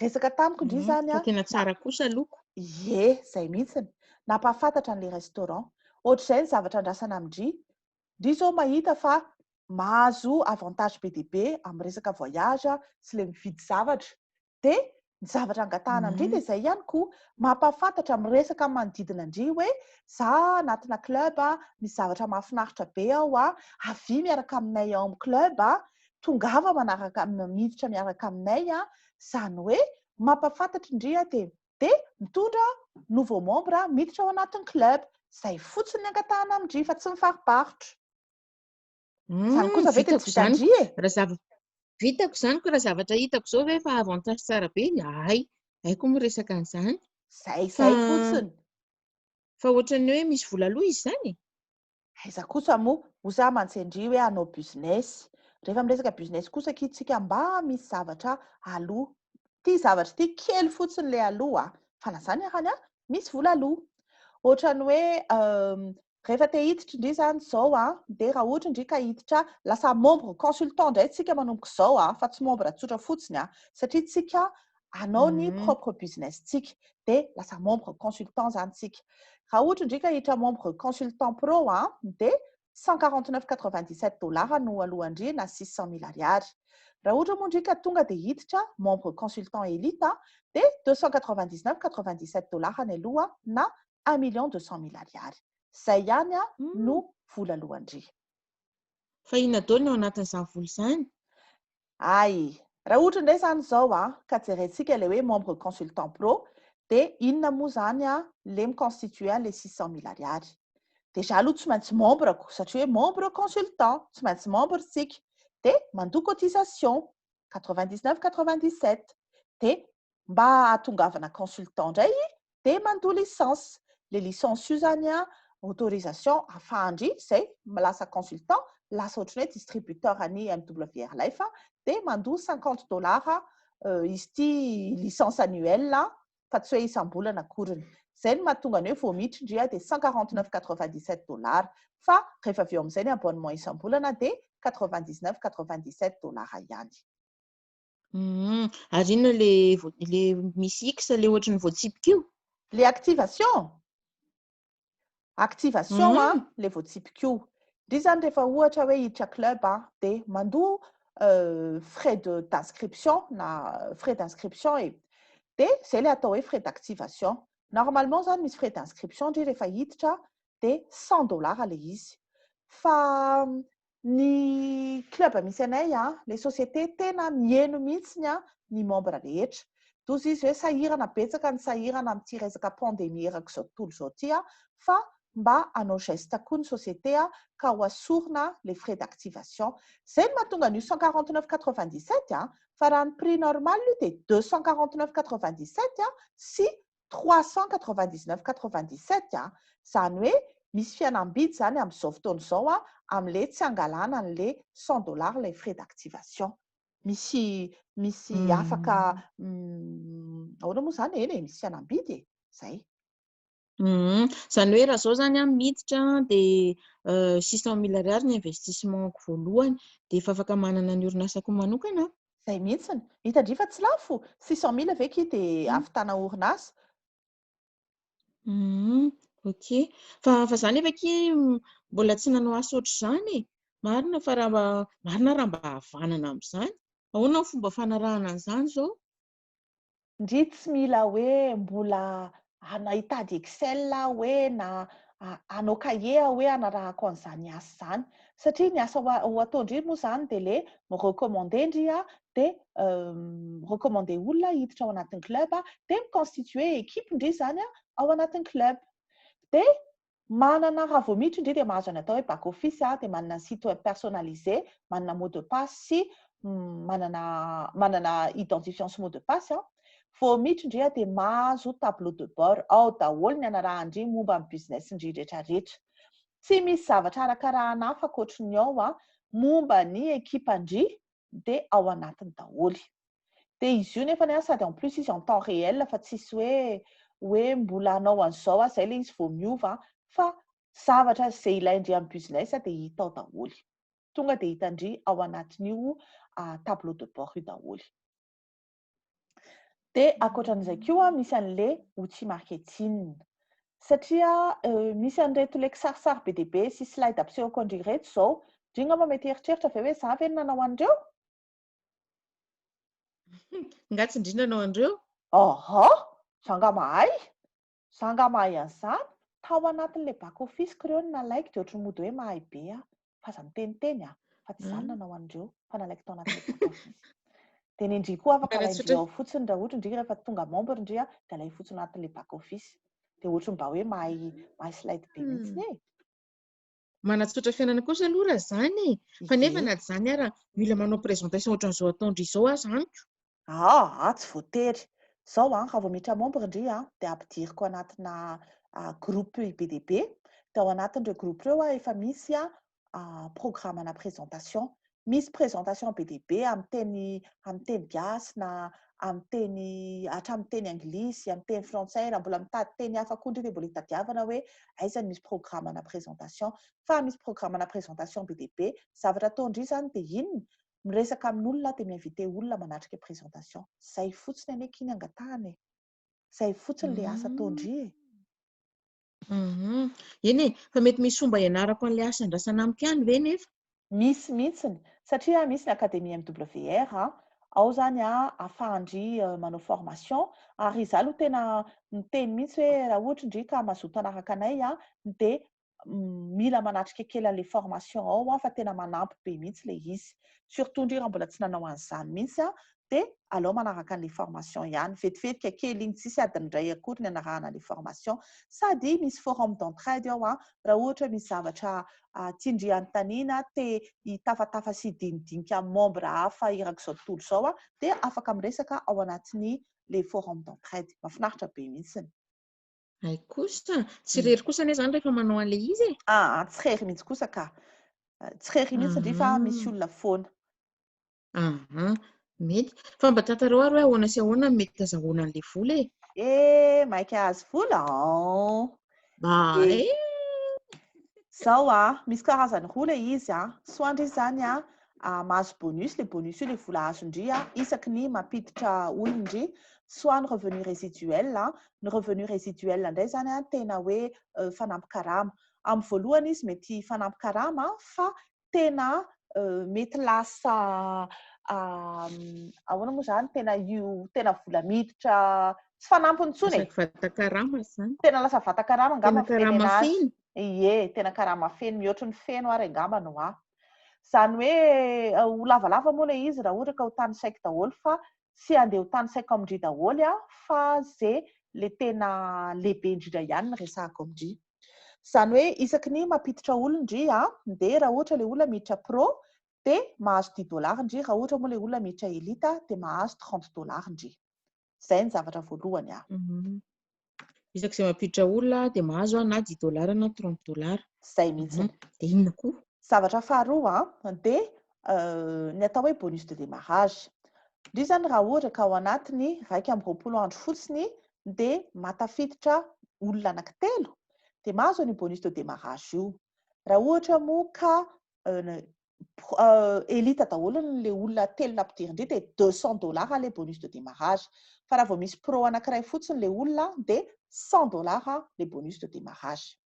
Resaka tamiko ndry zany tena tsara kosa loko. Izay mihitsiny. Nampafantatra an'ilay restaurant. Ohatr'izay ny zavatra andrasana amindry. Ndry zao mahita fa mahazo avantage be dia be amin'ny resaka voyage sy ilay mividy zavatra. Dia ny zavatra angatahana amindry dia izay ihany koa mampafantatra amin'ny resaka manodidina indry hoe za anatina club misy zavatra mahafinaritra be ao avy miaraka aminay ao amin'ny club tongava miditra miaraka aminay zany hoe mampafantatra indry dia mitondra nouveau membre miditra ao anatin'ny club. Izay fotsiny ny angatahana amindry fa tsy mifariparitra. Zany kosa ve dia tsy vitandry vitako izany ko raha zavatra hitako izao ve fa avantage tsara be haiko miresaka an'izany. Izay fotsiny. Fa ohatrany hoe misy vola aloha izy izany? Aiza kosa moa ho za mantsendry hoe hanao business. Rehefa miresaka business kosa tsika mba misy zavatra aloha. Ity zavatra ity kely fotsiny ilay aloha fa na izany arany misy vola aloha. Ohatrany hoe rehefa te hiditra indry zany izao dia raha ohatra indry ka hiditra lasa membre consultant indray tsika manomboka izao fa tsy membre tsotra fotsiny satria tsika anao ny propre business tsika dia lasa membre consultant zany tsika. Raha ohatra indry ka hiditra membre consultant pro dia $149,97 no alohandry na $600,000. Raha ohatra moa indry ka tonga dia hiditra membre consultant élite dia $299,97 ny aloha na $1,200,000. Izay ihany no vola alohandry. Fa inona daholo ao anatin'izany vola izany? Raha ohatra indray izany izao ka jerentsika ilay hoe membre consultant pro dia inona moa izany ilay miconstitue ilay $600,000. Déjà aloha tsy maintsy membre satria hoe membre consultant tsy maintsy membre tsika dia mandoa cotisation $99,97 dia mba hatongavana consultant indray dia mandoa licence. Le licence io zany autorisation ahafahandry izay lasa consultant lasa ohatrany hoe distributeur any MWRLF dia mandoa $50 izy ity licence annuelle fa tsy hoe isam-bolana akoriny. Izay no mahatonga ny hoe vao miditra indry dia $149,97 fa rehefa avy eo amin'izay ny abonnement isam-bolana dia $99,97 ihany. Ary inona le misy X le ohatran'ny voatsipika io? Le activation le voatsipika io. Indri zany rehefa ohatra hoe hiditra club dia mandoa frais d'inscription na frais d'inscription dia zay le atao hoe frais d'activation. Normalement zany misy frais d'inscription indri rehefa hiditra dia $100 le izy. Fa ny club misy anay les sociétés tena mihaino mihitsiny ny membre rehetra. Toy izy hoe sahirana betsaka ny sahirana amin'ity resaka pandémie eraka izao tontolo izao ity fa mba hanao geste koa ny société ka ho asorina les frais d'activation. Zay no mahatonga ny $149,97 fa raha ny prix normal io dia $249,97 sy $399,97. Zany hoe misy fihenam-bidy zany amin'izao fotoana izao amin'le tsy angalana an'le $100 les frais d'activation. Misy afaka ahoana moa zany misy fihenam-bidy zay. Zany hoe raha zao zany miditra dia $600,000 ny investissement voalohany dia efa afaka manana ny orinasako manokana. Zay mihitsiny hitandry fa tsy lafo $600,000 veki dia ahavitana orinasa. Ok, fa zany efa mbola tsy nanao asa ohatr'izany. Marina fa marina raha mba havanana amin'izany. Ahoana ny fomba fanarahana an'izany zao? Ndry tsy mila hoe mbola hitady Excel hoe na hanao cahier hoe anarahako an'izany asa zany. Satria ny asa ho ataondry moa zany dia le recommandé ndry dia recommandé olona hiditra ao anatin'ny club dia miconstituer équipe ndry zany ao anatin'ny club. Dia manana raha vao miditra indri dia mahazo ny atao hoe back office dia manana site web personnalisé, manana mot de passe sy manana identifiant sy mot de passe. Vao miditra indri dia mahazo tableau de bord ao daholo ny anarahany momba amin'ny business indri rehetrarehetra. Tsy misy zavatra arakarahana hafa ankoatran'ny ao momba ny ekipa indri dia ao anatiny daholo. Dia izy io nefa sady en plus izy en temps réel fa tsisy hoe mbola hanao an'izao zay ilay izy vao miova fa zavatra izay ilaindry amin'ny business dia hita ao daholo. Tonga dia hitandry ao anatin'io tableau de bord io daholo. Dia ankoatran'izay koa misy an'le outil marketing. Satria misy an'ireto le kisarisary be dia be sy slide ampisehoako andry reto izao, ndry angamba mety eritreritra ve hoe za ve nanao an'ireo? Nga tsy indrindra nanao an'ireo? Zanga mahay an'izany. Tao anatin'le back office ireo no nalaiko dia ohatran'ny mody hoe mahay be fa za miteniteny fa tsy izany nanao an'ireo fa nalaiko tao anatin'le back office. Dia ny indry koa afaka alaindry ao fotsiny raha ohatra indri rehefa tonga membre indri dia alay fotsiny anatin'le back office. Dia ohatra mba hoe mahay slide be mihitsiny manatsotra fiainana kosa aloha raha zany fa nefa na zany ara mila manao présentation ohatran'izao ataondry izao zanyko. Tsy voatery. Zao raha vao miditra membre indri dia ampidiriko anatina groupe IBDB. Dia ao anatin'ireo groupe ireo efa misy programme na présentation. Misy présentation BDB amin'ny teny gasy na hatramin'ny teny anglisy, amin'ny teny frantsay, raha mbola mitady teny hafa koa indri dia mbola hitadiavana hoe aiza misy programme na présentation. Fa misy programme na présentation BDB, zavatra ataondry zany dia inona? Miresaka amin'olona dia miinvite olona manatrika présentation. Zay fotsiny anie kiny angatahana Zay fotsiny le asa ataondry Eny fa mety misy fomba ianarako an'le asa andrasana amiko ihany ve nefa? Misy mihitsiny satria misy ny akademia MWR ao zany afahandry manao formation ary izaho aloha tena miteny mihitsy hoe raha ohatra indri ka mazoto anaraka anay dia mila manatrika kely an'le formation ao fa tena manampy be mihitsy le izy. Surtout indri raha mbola tsy nanao an'izany mihitsy dia alao manaraka an'le formation ihany. Vetivetika kely iny tsisy adiny iray akory ny anarahana an'le formation sady misy forum d'entraide ao raha ohatra misy zavatra tiandry anontaniana te hitafatafa sy hidinidinika amin'ny membre hafa erak'izao tontolo izao dia afaka miresaka ao anatin'ny le forum d'entraide. Mahafinaritra be mihitsiny. Ay kosa tsy rery kosa anie zany rehefa manao an'le izy tsy rery mihitsy kosa ka. Tsy rery mihitsy indri fa misy olona foana. Mety fa mba tantarao ary hoe ahoana sy ahoana mety azahoana an'le vola maika azo vola Zao misy karazany roa le izy soit indray zany mahazo bonus, le bonus io le vola azondry isaky ny mampiditra olondry, soit ny revenu résiduel ny revenu résiduel indray zany tena hoe fanampy karama. Amin'ny voalohany izy mety fanampy karama fa tena mety lasa ahoana moa zany tena vola miditra tsy fanampiny intsony Isaky vata karama zany. tena lasa vata karama angamba Tena karama feno. Ie, tena karama feno, mihoatra ny feno ary angamba no Zany hoe ho lavalava moa le izy raha ohatra ka ho tany saiko daholo fa tsy andeha ho tany saiko amindry daholo fa zay le tena lehibe indrindra ihany no resahako amindry. Zany hoe isaky ny mampiditra olondry dia raha ohatra le olona miditra pro dia mahazo $10 indry, raha ohatra moa le olona miditra elita dia mahazo $30 indry. Zay ny zavatra voalohany Isak'izay mampiditra olona dia mahazo na $10 na $30. Zay mihitsy. Dia inona koa? Zavatra faharoa dia ny atao hoe bonus de démarrage. Indri zany raha ohatra ka ao anatiny 120 andro fotsiny dia matafiditra olona anankitelo dia mahazo ny bonus de démarrage io. Raha ohatra moa ka elita daholo le olona telo nampidirindry dia $200 le bonus de démarrage. Fa raha vao misy pro anankiray fotsiny le olona dia $100 le bonus de démarrage.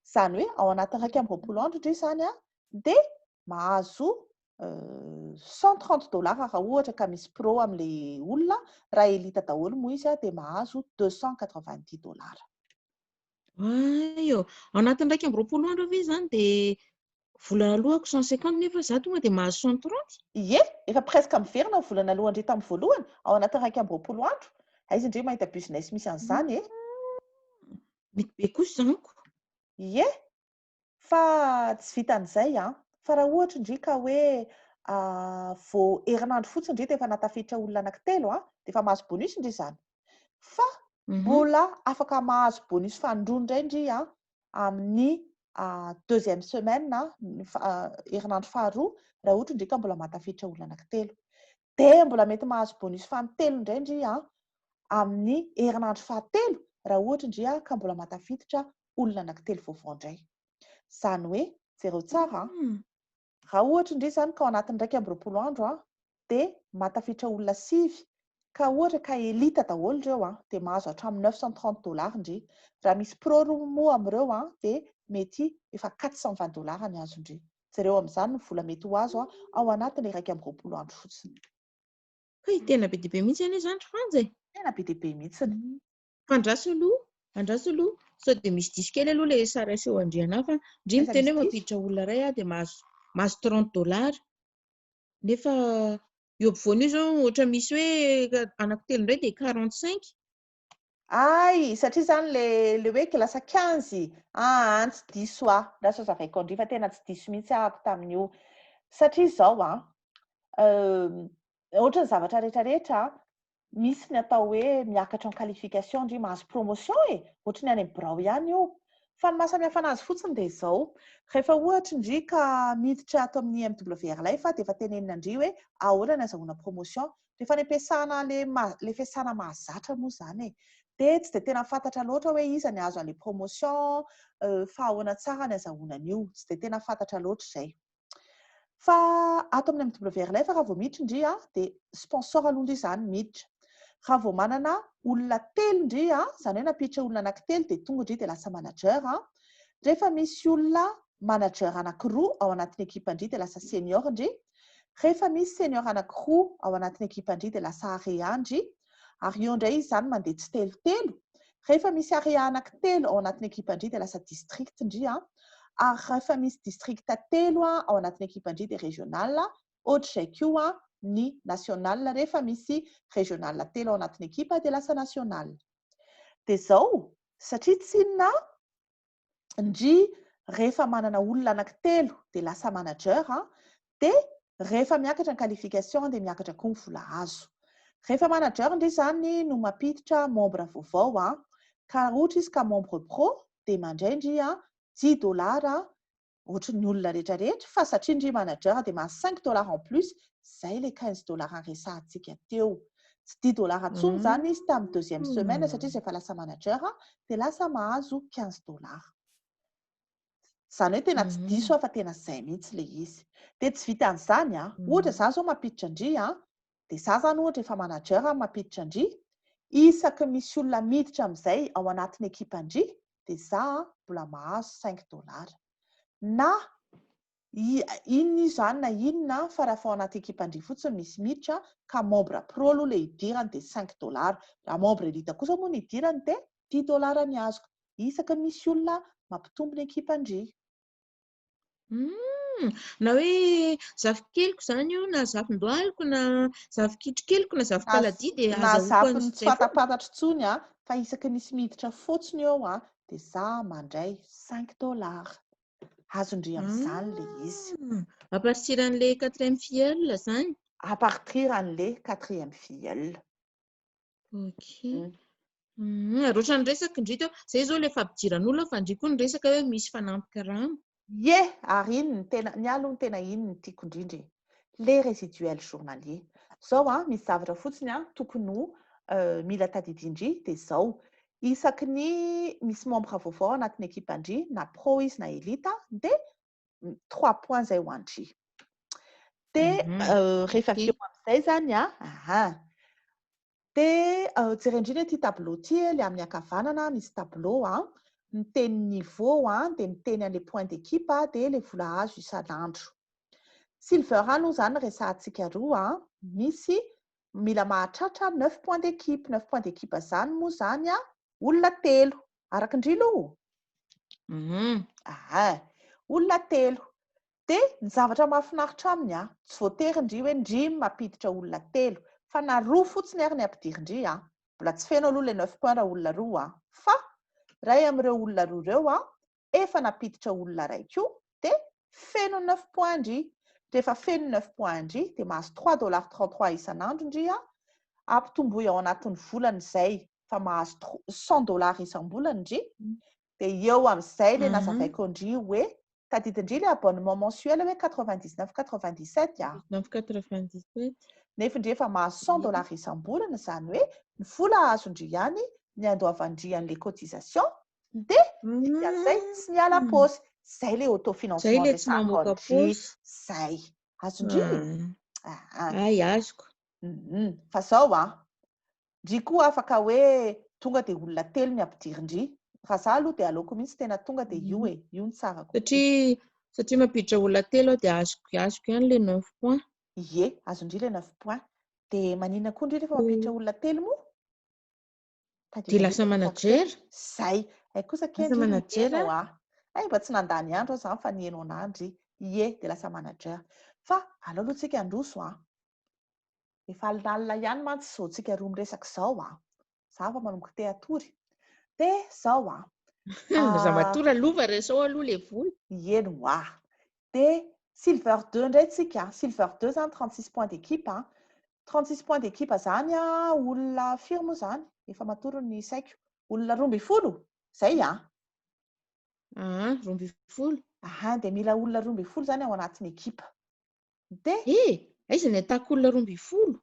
Zany hoe ao anatin'ny 120 andro indray zany dia mahazo $130 raha ohatra ka misy pro amin'ilay olona, raha elita daholo moa izy dia mahazo $290. Ao anatin'ny 120 andro ave zany dia volana alohako 150 nefa za tonga dia mahazo 130. Ie, efa presque miverina ny volana aloha indray tamin'ny voalohany ao anatin'ny 120 andro. Aiza indray mahita business misy an'izany Mety be kosa zaniko. Ie, fa tsy vitan'izay fa raha ohatra indray ka hoe vao herinandro fotsiny indray dia efa natafiditra olona anankitelo dia efa mahazo bonus indray zany. Fa mbola afaka mahazo bonus fanindroany indray indray amin'ny deuxième semaine herinandro faharoa raha ohatra indray ka mbola matafiditra olona anankitelo. Dia mbola mety mahazo bonus fanitelo indray indray amin'ny herinandro fahatelo raha ohatra indray ka mbola matafiditra olona anankitelo vaovao indray. Zany hoe jereo tsara raha ohatra indray zany ka ao anatin'ny 120 andro dia matafiditra olona 5 ka ohatra ka elita daholo ireo dia mahazo hatramin'ny $930 indray. Raha misy pro moa amin'ireo dia mety efa $420 ny azo indray. Jereo amin'izany ny vola mety ho azo ao anatin'ny 120 andro fotsiny. Tena be dia be mihitsy anie zany Fanja. Tena be dia be mihitsy. Fandraso aloha sao dia misy diso kely aloha le sara aseho andriana fa ndry miteny hoe mampiditra olona iray dia mahazo $30. Nefa eo ampovoany io zao ohatra misy hoe anankitelo indray dia 45. Ay, satria zany le hoe ke lasa 15 tsy diso lasa zavaiko andry fa tena tsy diso mihitsy ahako tamin'io. Satria zao ohatra ny zavatra rehetrarehetra misy ny atao hoe miakatra ny qualification ndry mahazo promotion ohatra ny any amin'ny birao ihany io. Fa ny mahasamihafa anazy fotsiny dia izao, rehefa ohatra indry ka miditra ato amin'ny MWRLF dia efa tenenina indry hoe ahoana ny azahoana promotion. Rehefa ny ampiasana le fiasana mahazatra moa zany dia tsy dia tena fantatra loatra hoe iza ny azo an'ilay promotion fa ahoana tsara ny azahoana an'io, tsy dia tena fantatra loatra izay. Fa ato amin'ny MWRLF raha vao miditra indry dia sponsor aloha indry zany miditra. Raha vao manana olona telo indry zany hoe nampiditra olona anankitelo dia tonga indry dia lasa manager. Rehefa misy olona manager anankiroa ao anatin'ny ekipa indry dia lasa senior indry. Rehefa misy senior anankiroa ao anatin'ny ekipa indry dia lasa area indry. Ary io indray izy zany mandeha tsy telotelo. Rehefa misy area anankitelo ao anatin'ny ekipa indry dia lasa district indry. Ary rehefa misy district telo ao anatin'ny ekipa indry dia régional. Ohatr'izay koa ny national rehefa misy régional telo ao anatin'ny ekipa dia lasa national. Dia izao satria tsy inona indry rehefa manana olona anankitelo dia lasa manager dia rehefa miakatra ny qualification dia miakatra koa ny vola azo. Rehefa manager indray zany no mampiditra membre vaovao ka ohatra izy ka membre pro dia mandray indry $10 ohatra ny olona rehetrarehetra fa satria indry manager dia mahazo $5 en plus izay le $15 resahantsika teo. Tsy $10 intsony zany izy tamin'ny deuxième semaine satria izy efa lasa manager dia lasa mahazo $15. Izany hoe tena tsy diso fa tena izay mihitsy ilay izy. Dia tsy vita an'izany ohatra za zao mampiditra indry dia za zany ohatra efa manager mampiditra indry, isaky misy olona miditra amin'izay ao anatin'ny ekipa-ndry dia za mbola mahazo $5. Na inona izany na inona fa raha fa ao anaty ekipa-ndry fotsiny misy miditra ka membre pro aloha ilay idirany dia $5. Raha membre élite kosa moa ny idirany dia $10 ny azoko. Isaky misy olona mampitombo ny ekipa-ndry. Na hoe zafi-keliko izany io na zafin-dohaliko na zafi-kitrokeliko na zafi-paladia dia Na azahoako zafiny tsy fantapantatra intsony fa isaky nisy miditra fotsiny eo dia za mandray $5. Azondry amin'izany ilay izy. À partir an'ilay 4e filleule izany? À partir an'ilay 4e filleule. Ok. Roatra ny resaka indry teo, izay zao ilay fampidiran'olona fa indry koa ny resaka hoe misy fanampy karama. Ie, ary iny ny tena ny aloha ny tena iny ny tiako indrindra. Les résiduels journaliers. Zao misy zavatra fotsiny tokony ho mila tadidindry dia izao. Isaky ny misy membre vaovao anatin'ny ekipa-ndry na pro izy na élite dia 3 points izay ho andry. Dia rehefa avy eo amin'izay zany dia jerendrina ity tableau ity ilay amin'ny ankavanana misy tableau miteny niveau dia miteny an'ilay point d'équipe dia ilay vola azo isan'andro. Silver aloha izany resahantsika roa misy mila mahatratra 9 points d'équipe. 9 points d'équipe izany moa izany olona 3 araka indry aloha. Olona 3. Dia ny zavatra mahafinaritra aminy tsy voatery indry hoe indry mampiditra olona 3 fa na roa fotsiny ary ny ampidirindry mbola tsy feno aloha ilay 9 points raha olona roa fa ray amin'ireo olona roa ireo efa napiditra olona raiky dia feno 9 points indry. Rehefa feno 9 points indry dia mahazo $3.33 isan'andro indry ampitomboy ao anatin'ny volana izay fa mahazo $100 isam-bolana indry dia eo amin'izay ilay nazavaiko indry hoe tadidindry ilay abonnement mensuel hoe 99,97 9,97. Nefa indry efa mahazo $100 isam-bolana izany hoe ny vola azo indry ihany ny andoavandry an'ilay cotisation dia izay tsy miala paosy. Izay ilay autofinancement resaka indry izay. Azondry? Ay, azoko. Fa izao ndry koa afaka hoe tonga dia olona 3 ny ampidirindry. Raha za aloha dia aleoko mihitsy tena tonga dia io ny tsara kokoa. Satria mampiditra olona 3 dia azoko ihany ilay 9 points. Ie, azondry ilay 9 points. Dia maninona koa indry rehefa mampiditra olona 3 moa? Dia lasa manager. Izay. Kosa kely nihenao mba tsy nandany andro aho izany fa nihenao anandry. Ie, dia lasa manager. Fa aleo aloha tsika handroso efa alinalina ihany mantsy izao tsika roa miresaka izao za fa manomboka te hatory. Dia izao Za matory alova resao aloha ilay vola. Ieno Dia silver 2 indray tsika. Silver 2 zany 36 points d'équipe 36 points d'équipe izany olona firy moa izany efa matory ny saiko. Olona 12 izay 12. Dia mila olona 12 izany ao anatin'ny ekipa. Dia aiza ny atako olona 12?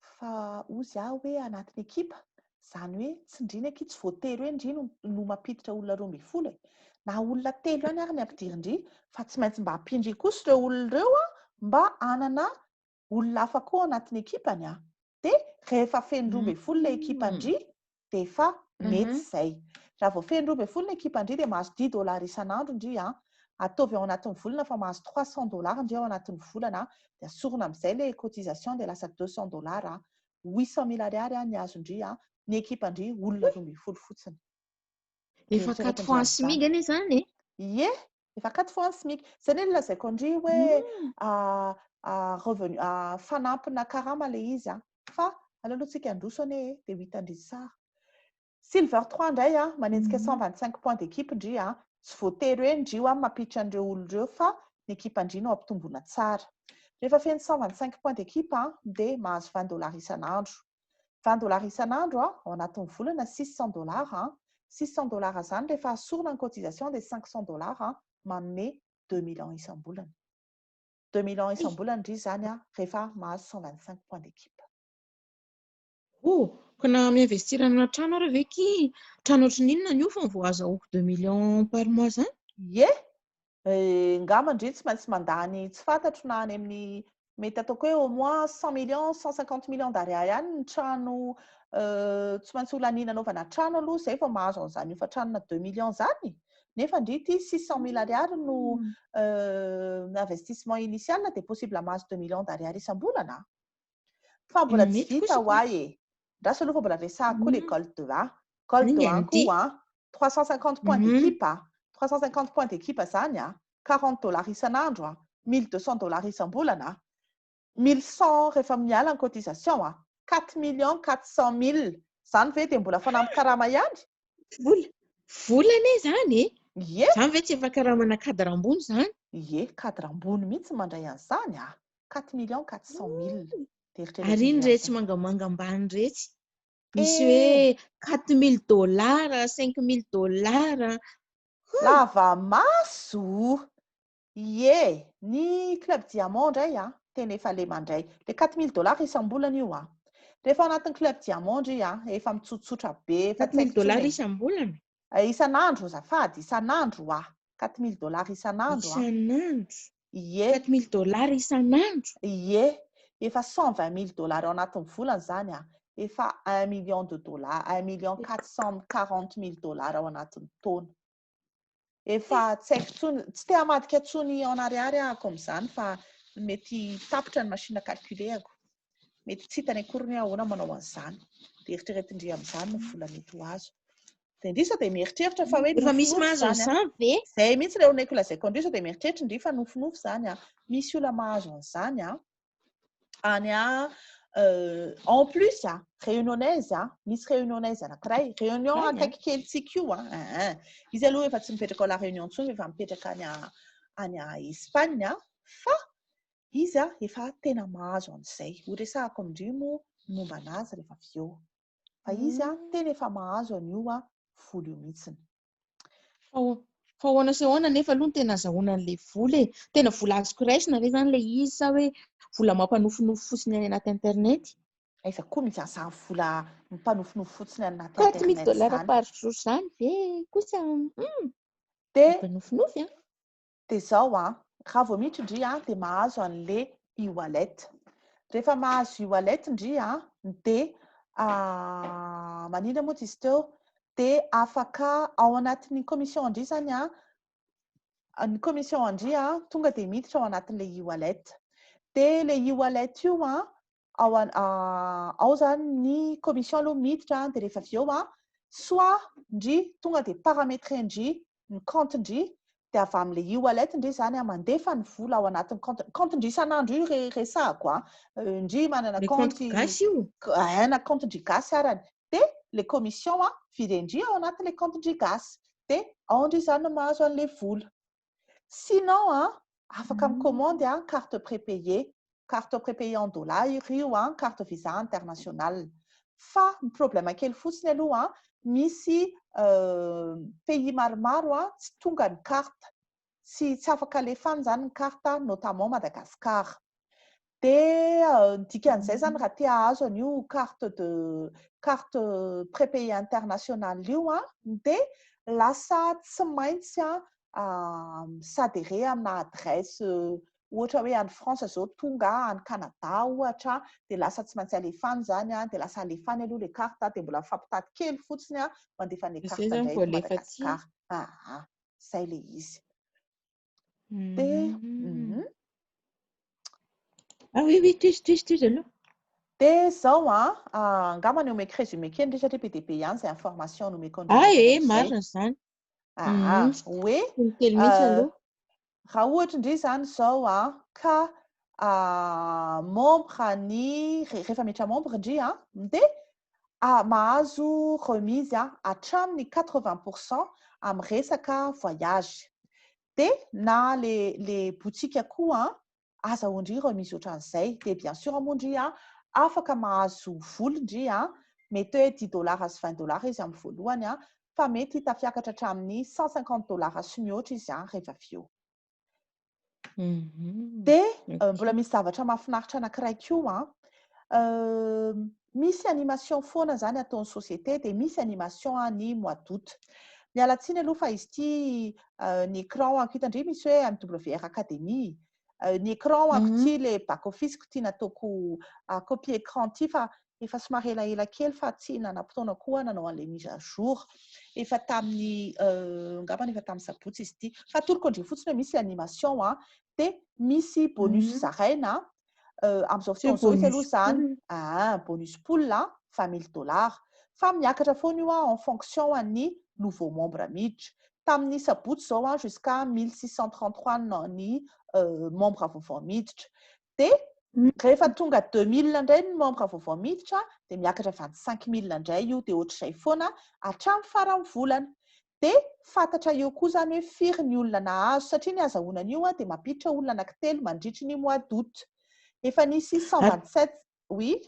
Fa ozy hoe anatin'ny ekipa izany hoe tsy indrina aky tsy voatery hoe indrina no mampiditra olona 12 na olona 3 ihany ary ny ampidirindry fa tsy maintsy mba hampindry kosa ireo olona ireo mba hanana olona hafa koa anatin'ny ekipany dia rehefa feno 12 ilay ekipandry dia efa mety izay. Raha vao feno 12 ny ekipandry dia mahazo $10 isan'andro indry ataovy ao anatin'ny volana fa mahazo $300 indry ao anatin'ny volana dia asorina amin'izay ilay cotisation dia lasa $200 $800 ny azo indry ny ekipandry olona 12 fotsiny. Efa 4 fois SMIC anie izany Ie, efa 4 fois SMIC. Izany hoe lazaiko indry hoe revenu fanampina karama ilay izy fa aleo aloha tsika handroso anie dia ho hitandry tsara. Silver 3 indray manenjika 125 points d'équipe indry tsy voatery hoe indry mampiditra an'ireo olona ireo fa ny ekipandry no ampitomboina tsara. Rehefa feno 125 points d'équipe dia mahazo $20 isan'andro. $20 isan'andro ao anatin'ny volana $600. $600 izany rehefa asorina ny cotisation dia $500 manome $2000 isam-bolana. $2000 isam-bolana indry izany rehefa mahazo 125 points d'équipe. Ka na mi-investir amina trano ary ve ki trano ohatran'inona io fa voazahoako 2 millions par mois izany? Ie, Ngamba indray tsy maintsy mandany tsy fantatro na any amin'ny mety ataoko hoe au moins 100 millions 150 millions d'ariary ihany ny trano tsy maintsy olaniana anaovana trano aloha zay vao mahazo an'izany io fa tranona 2 millions zany nefa indray ity 600 000 ariary no investissement initial dia possible mahazo 2 millions d'ariary isam-bolana fa mbola tsy mety vita kosa hoahy e ndraso aloha fa mbola resahako koa le Gold 1 Gold 1 koa 350 points d'équipe 350 points d'équipe zany $40 isan'andro 1200 $ isam-bolana 1100 rehefa miala ny cotisation 4 millions 400 000 zany ve dia mbola fanampy karama ihany volana e zany ie zany ve tsy efa karamana cadre ambony zany ie cadre ambony mihitsy mandray an'izany 4 millions 400 000 ary iny retsy mangamanga ambany retsy misy hoe $4000 $5000 lava maso ie ny club diamant indray tena efa le mandray le $4000 isam-bolana io rehefa ao anatin'ny club diamant indray efa mitsotsotra be fa tsy $4000 isam-bolana isan'andro zafady isan'andro $4000 isan'andro ie $4000 isan'andro ie efa $120 000 ao anatin'ny volana zany efa $1 million $1 million $440 000 ao anatin'ny taona efa tsy haiko tsony tsy te hamadika tsony en ariary ahako amin'izany fa mety tapitra ny machine calculeko mety tsy hitany akory ny ahoana manao an'izany dia eritreretindry amin'izany ny vola mety ho azo dia indrisa dia mieritreritra fa hoe efa misy mahazo an'izany ve zay mihitsy ilay olona lazaiko indrisa dia mieritreritra indry fa nofinofy zany misy olona mahazo an'izany any en plus réunionnaise misy réunionnaise anankiray réunion akaiky kelitsika io izy aloha efa tsy mipetraka ao la réunion intsony efa mipetraka any Espagne fa izy efa tena mahazo an'izay ho resahako indry moa momba anazy rehefa avy eo fa izy tena efa mahazo an'io vola io mihitsiny fa ahoana sy ahoana nefa aloha ny tena azahoana an'ilay vola tena vola azoko raisina ve zany ilay izy sa hoe vola mampanofinofy fotsiny any anaty internet aiza koa misy an'izany vola mmpanofinofy fotsiny any anaty internet $4000 par jour zany ve kosa mampanofinofy dia zao raha vao miditra indry dia mahazo an'le e-wallet rehefa mahazo e-wallet indry dia maninona moa izy teo dia afaka ao anatin'ny commission indry zany ny commission indry tonga dia miditra ao anatin'le e-wallet dia le e-wallet io ao zany ny commission aloha miditra dia rehefa avy eo soit indry tonga dia parametre indry ny compte indry dia avy amin'le e-wallet indry zany mandefa ny vola ao anatin'ny compte indry isan'andro io resahako indry manana compte gasy io na compte indry gasy arany dia le commission videndry ao anatin'le compte indry gasy dia ao indry zany no mahazo an'le vola sinon afaka mikomandy carte prépayée en dollars io carte visa international fa ny problème kely fotsiny aloha misy pays maromaro tsy tonga ny carte tsy afaka alefany zany ny carte notamment Madagascar dia dikan'izay zany raha tia ahazo an'io carte prépayée international io dia lasa tsy maintsy s'adhérer amina adresse ohatra hoe any France zao tonga any Canada ohatra dia lasa tsy maintsy alefany zany dia lasa alefany aloha le carte dia mbola mifampitady kely fotsiny mandefa ny carte indray to Madagascar zay le izy dia oui toizy aloha dia zao angamba ny omeko résumé kely indray satria be dia be ihany izay information nomeko marina zany hoe kely mihitsy aloha raha ohatra indray zany zao ka membre ny rehefa miditra membre indry dia mahazo remise hatramin'ny 80% amin'ny resaka voyage dia na le boutique koa azahoandry remise ohatran'izay dia bien sûr moa indry afaka mahazo vola indry mety hoe $10 sy $20 izy amin'ny voalohany fa mety tafiakatra hatramin'ny $150 sy mihoatra izy rehefa avy eo dia mbola misy zavatra mahafinaritra anankiray koa misy animation foana zany ataon'ny société dia misy animation ny mois d'août Miala tsiny aloha fa izy ity ny écran ako hitandry misy hoe MWR Académie. Ny écran ako ty le back office-ko ty nataoko copie écran ty fa efa somary elaela kely fa tsy nanam-potoana koa nanao an'ilay mise à jour. Efa tamin'ny angambany efa tamin'ny sabotsy izy ity. Fa atoroko andreo fotsiny hoe misy animation dia misy bonus zaraina. Amin'izao fotoana izao izy aloha zany bonus pool $20,000 fa miakatra foana io en fonction an'ny nouveau membre miditra. Tamin'ny sabotsy zao jusqu'à 1633 ny membre vaovao miditra. Dia rehefa tonga 2000 indray ny membre vaovao miditra dia miakatra 25,000 indray io dia ohatr'izay foana hatramin'ny faran'ny volana. Dia fantatra eo koa zany hoe firy ny olona nahazo satria ny azahoana io dia mampiditra olona anankitelo mandritra ny mois d'août. Efa nisy 127 oui.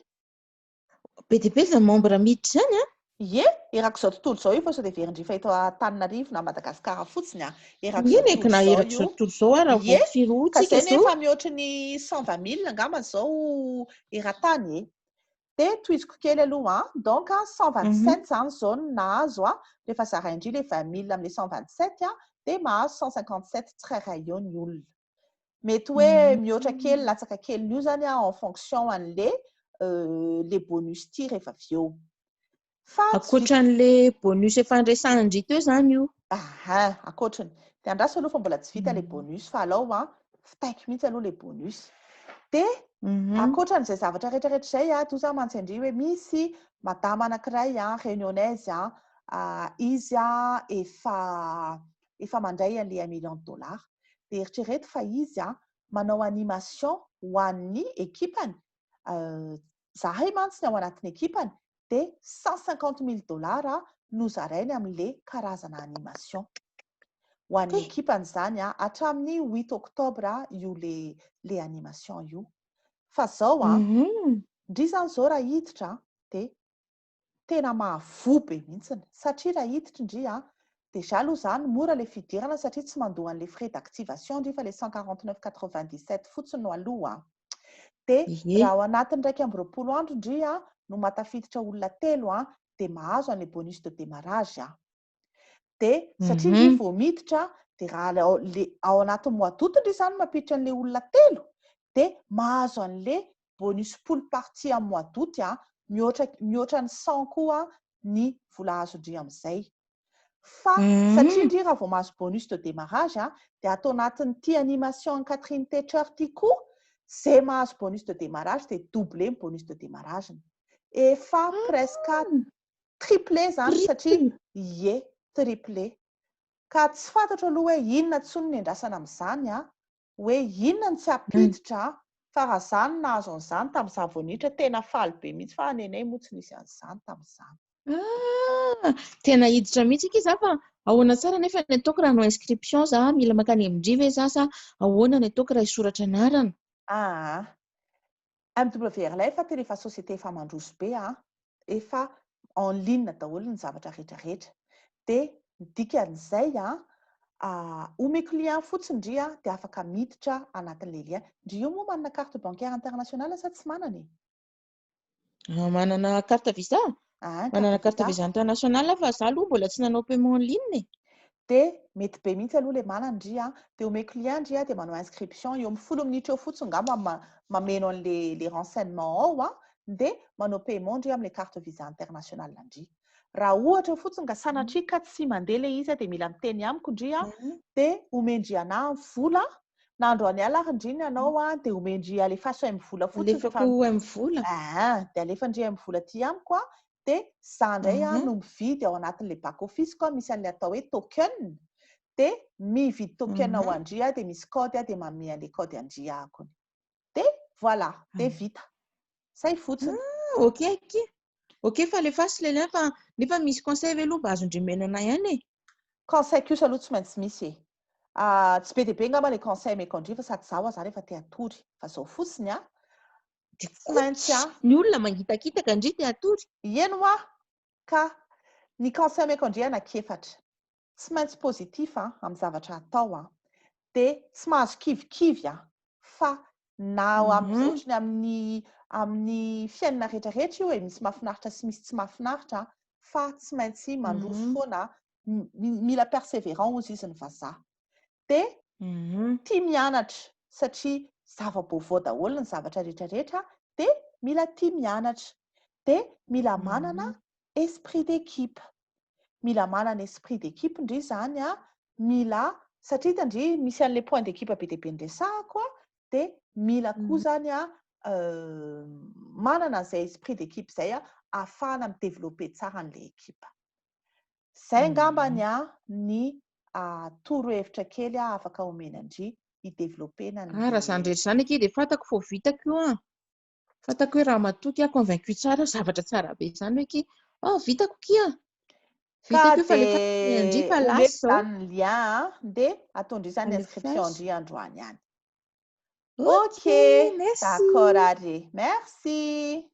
Be dia be izany membre miditra zany Ie, erako izao tontolo izao io fa sao dia verindrifa eto Antananarivo na Madagasikara fotsiny erako Iny eky na erako izao tontolo izao raha vao ka firotsika izay izao. nefa mihoatra ny 120,000 angamba izao eran-tany dia tohiziko kely aloha donc 127 zany izao no nahazo rehefa zaraindry le 20,000 amin'le 127 dia mahazo 157 tsirairay eo ny olona. Mety hoe mihoatra kely latsaka kely io zany en fonction an'le le bonus ty rehefa avy eo. Ankoatran'le bonus efa andresahany teo zany io. Ankoatrany. Dia andraso aloha fa mbola tsy vita le bonus fa alao fitaiko mihitsy aloha le bonus. Dia ankoatran'izay zavatra rehetrarehetra izay toy izany mantsaindry hoe misy madama anankiray réunionnaise izy efa mandray an'le $1 million. Dia eritrereto fa izy manao animation ho an'ny ekipany. Zahay mantsy ao anatin'ny ekipany dia $150,000 no zarainy amin'le karazana animation. Ho an'ny ekipany zany hatramin'ny 8 oktobra io le animation io. Fa zao ndry zany zao raha hiditra dia tena mahavoby mihitsiny satria raha hiditra indry déjà aloha zany mora le fidirana satria tsy mandoa an'le frais d'activation ndry fa le 149,97 fotsiny no aloha. Dia raha ao anatin'ny 120 andro indry no matafiditra olona 3 dia mahazo an'le bonus de démarrage. Dia satria indry vao miditra dia raha ao anatin'ny mois d'août indry zany mampiditra an'le olona 3 dia mahazo an'le bonus pool partie amin'ny mois d'août mihoatra ny 100 koa ny vola azo indry amin'izay. Fa satria indry raha vao mahazo bonus de démarrage dia atao anatin'ity animation Catherine Teacher ty koa zay mahazo bonus de démarrage dia doublé bonus de démarrage. Efa presque triplé zany satria triplé. Ka tsy fantatro aloha hoe inona tsony ny andrasana amin'izany hoe inona ny tsy hampiditra fa raha zany nahazo an'izany tamin'izaho vao niditra tena faly be mihitsy fa ny anay moa tsy nisy an'izany tamin'izany. Tena hiditra mihitsy iky za fa ahoana tsara nefa ny ataoko raha no inscription za mila makany amindry ve za sa ahoana ny ataoko raha hisoratra anarana. MWR efa tena efa société efa mandroso be efa en ligne daholo ny zavatra rehetrarehetra. Dia dikan'izay omeny client fotsiny ndry dia afaka miditra anatin'le lien. Ndry io moa manana carte bancaire internationale sa tsy manana? Manana carte visa? Manana carte visa internationale fa za aloha mbola tsy nanao paiement en ligne. Dia mety be mihitsy aloha le manana ndry dia omeny client ndry dia manao inscription eo amin'ny 10 minitra eo fotsiny ngamba mameno an'le renseignement ao dia manao paiement ndry amin'le carte visa internationale ndry. Raha ohatra fotsiny ka sanatria ka tsy mandeha le izy dia mila miteny amiko ndry dia omendry anahy vola na andro any ala ndry ny anao dia omendry alefaso amin'ny vola fotsiny. Alefako amin'ny vola. Dia alefandry amin'ny vola ty amiko dia za ndray no mividy ao anatin'le back office koa misy an'ilay atao hoe token dia mividy token ao andry dia misy code dia manome an'le code andry ahako. Dia voilà dia vita. Zay fotsiny. Ok fa alefaso le lien fa nefa misy conseil ve aloha mba azondry menana ihany conseil kosa aloha tsy maintsy misy tsy be dia be ngamba le conseil meko andry fa sady zaho za rehefa te hatory fa zao fotsiny tsy maintsy ny olona mangitakitaka ndry te hatory. Eno ka ny conseil meko andry anankefatra. Tsy maintsy positif amin'ny zavatra atao dia tsy mahazo kivikivy fa na amin'ny amin'ny fiainana rehetrarehetra io misy mahafinaritra sy misy tsy mahafinaritra fa tsy maintsy mandroso foana mila persévérant izy ny vazaha. Dia tia mianatra satria zava-baovao daholo ny zavatra rehetrarehetra, dia mila tia mianatra, dia mila manana esprit d'équipe. Mila manana esprit d'équipe indry zany mila satria hitandry misy an'ilay point d'équipe be dia be nresahako dia mila koa zany manana an'izay esprit d'équipe zay ahafahana midévelopper tsara an'ilay équipe. Zay angambany ny toro-hevitra kely afaka omenandry hidéveloppena raha zany rehetra zany aky dia fantako fo vitako io fantako hoe raha matoky convaincu tsara zavatra tsara be zany hoe vitako kia vitako io fa rehefa andry fa omeko lasa zany ny lien dia ataondry zany inscription andry androany ihany. Ok, merci. D'accord, Aré. Merci.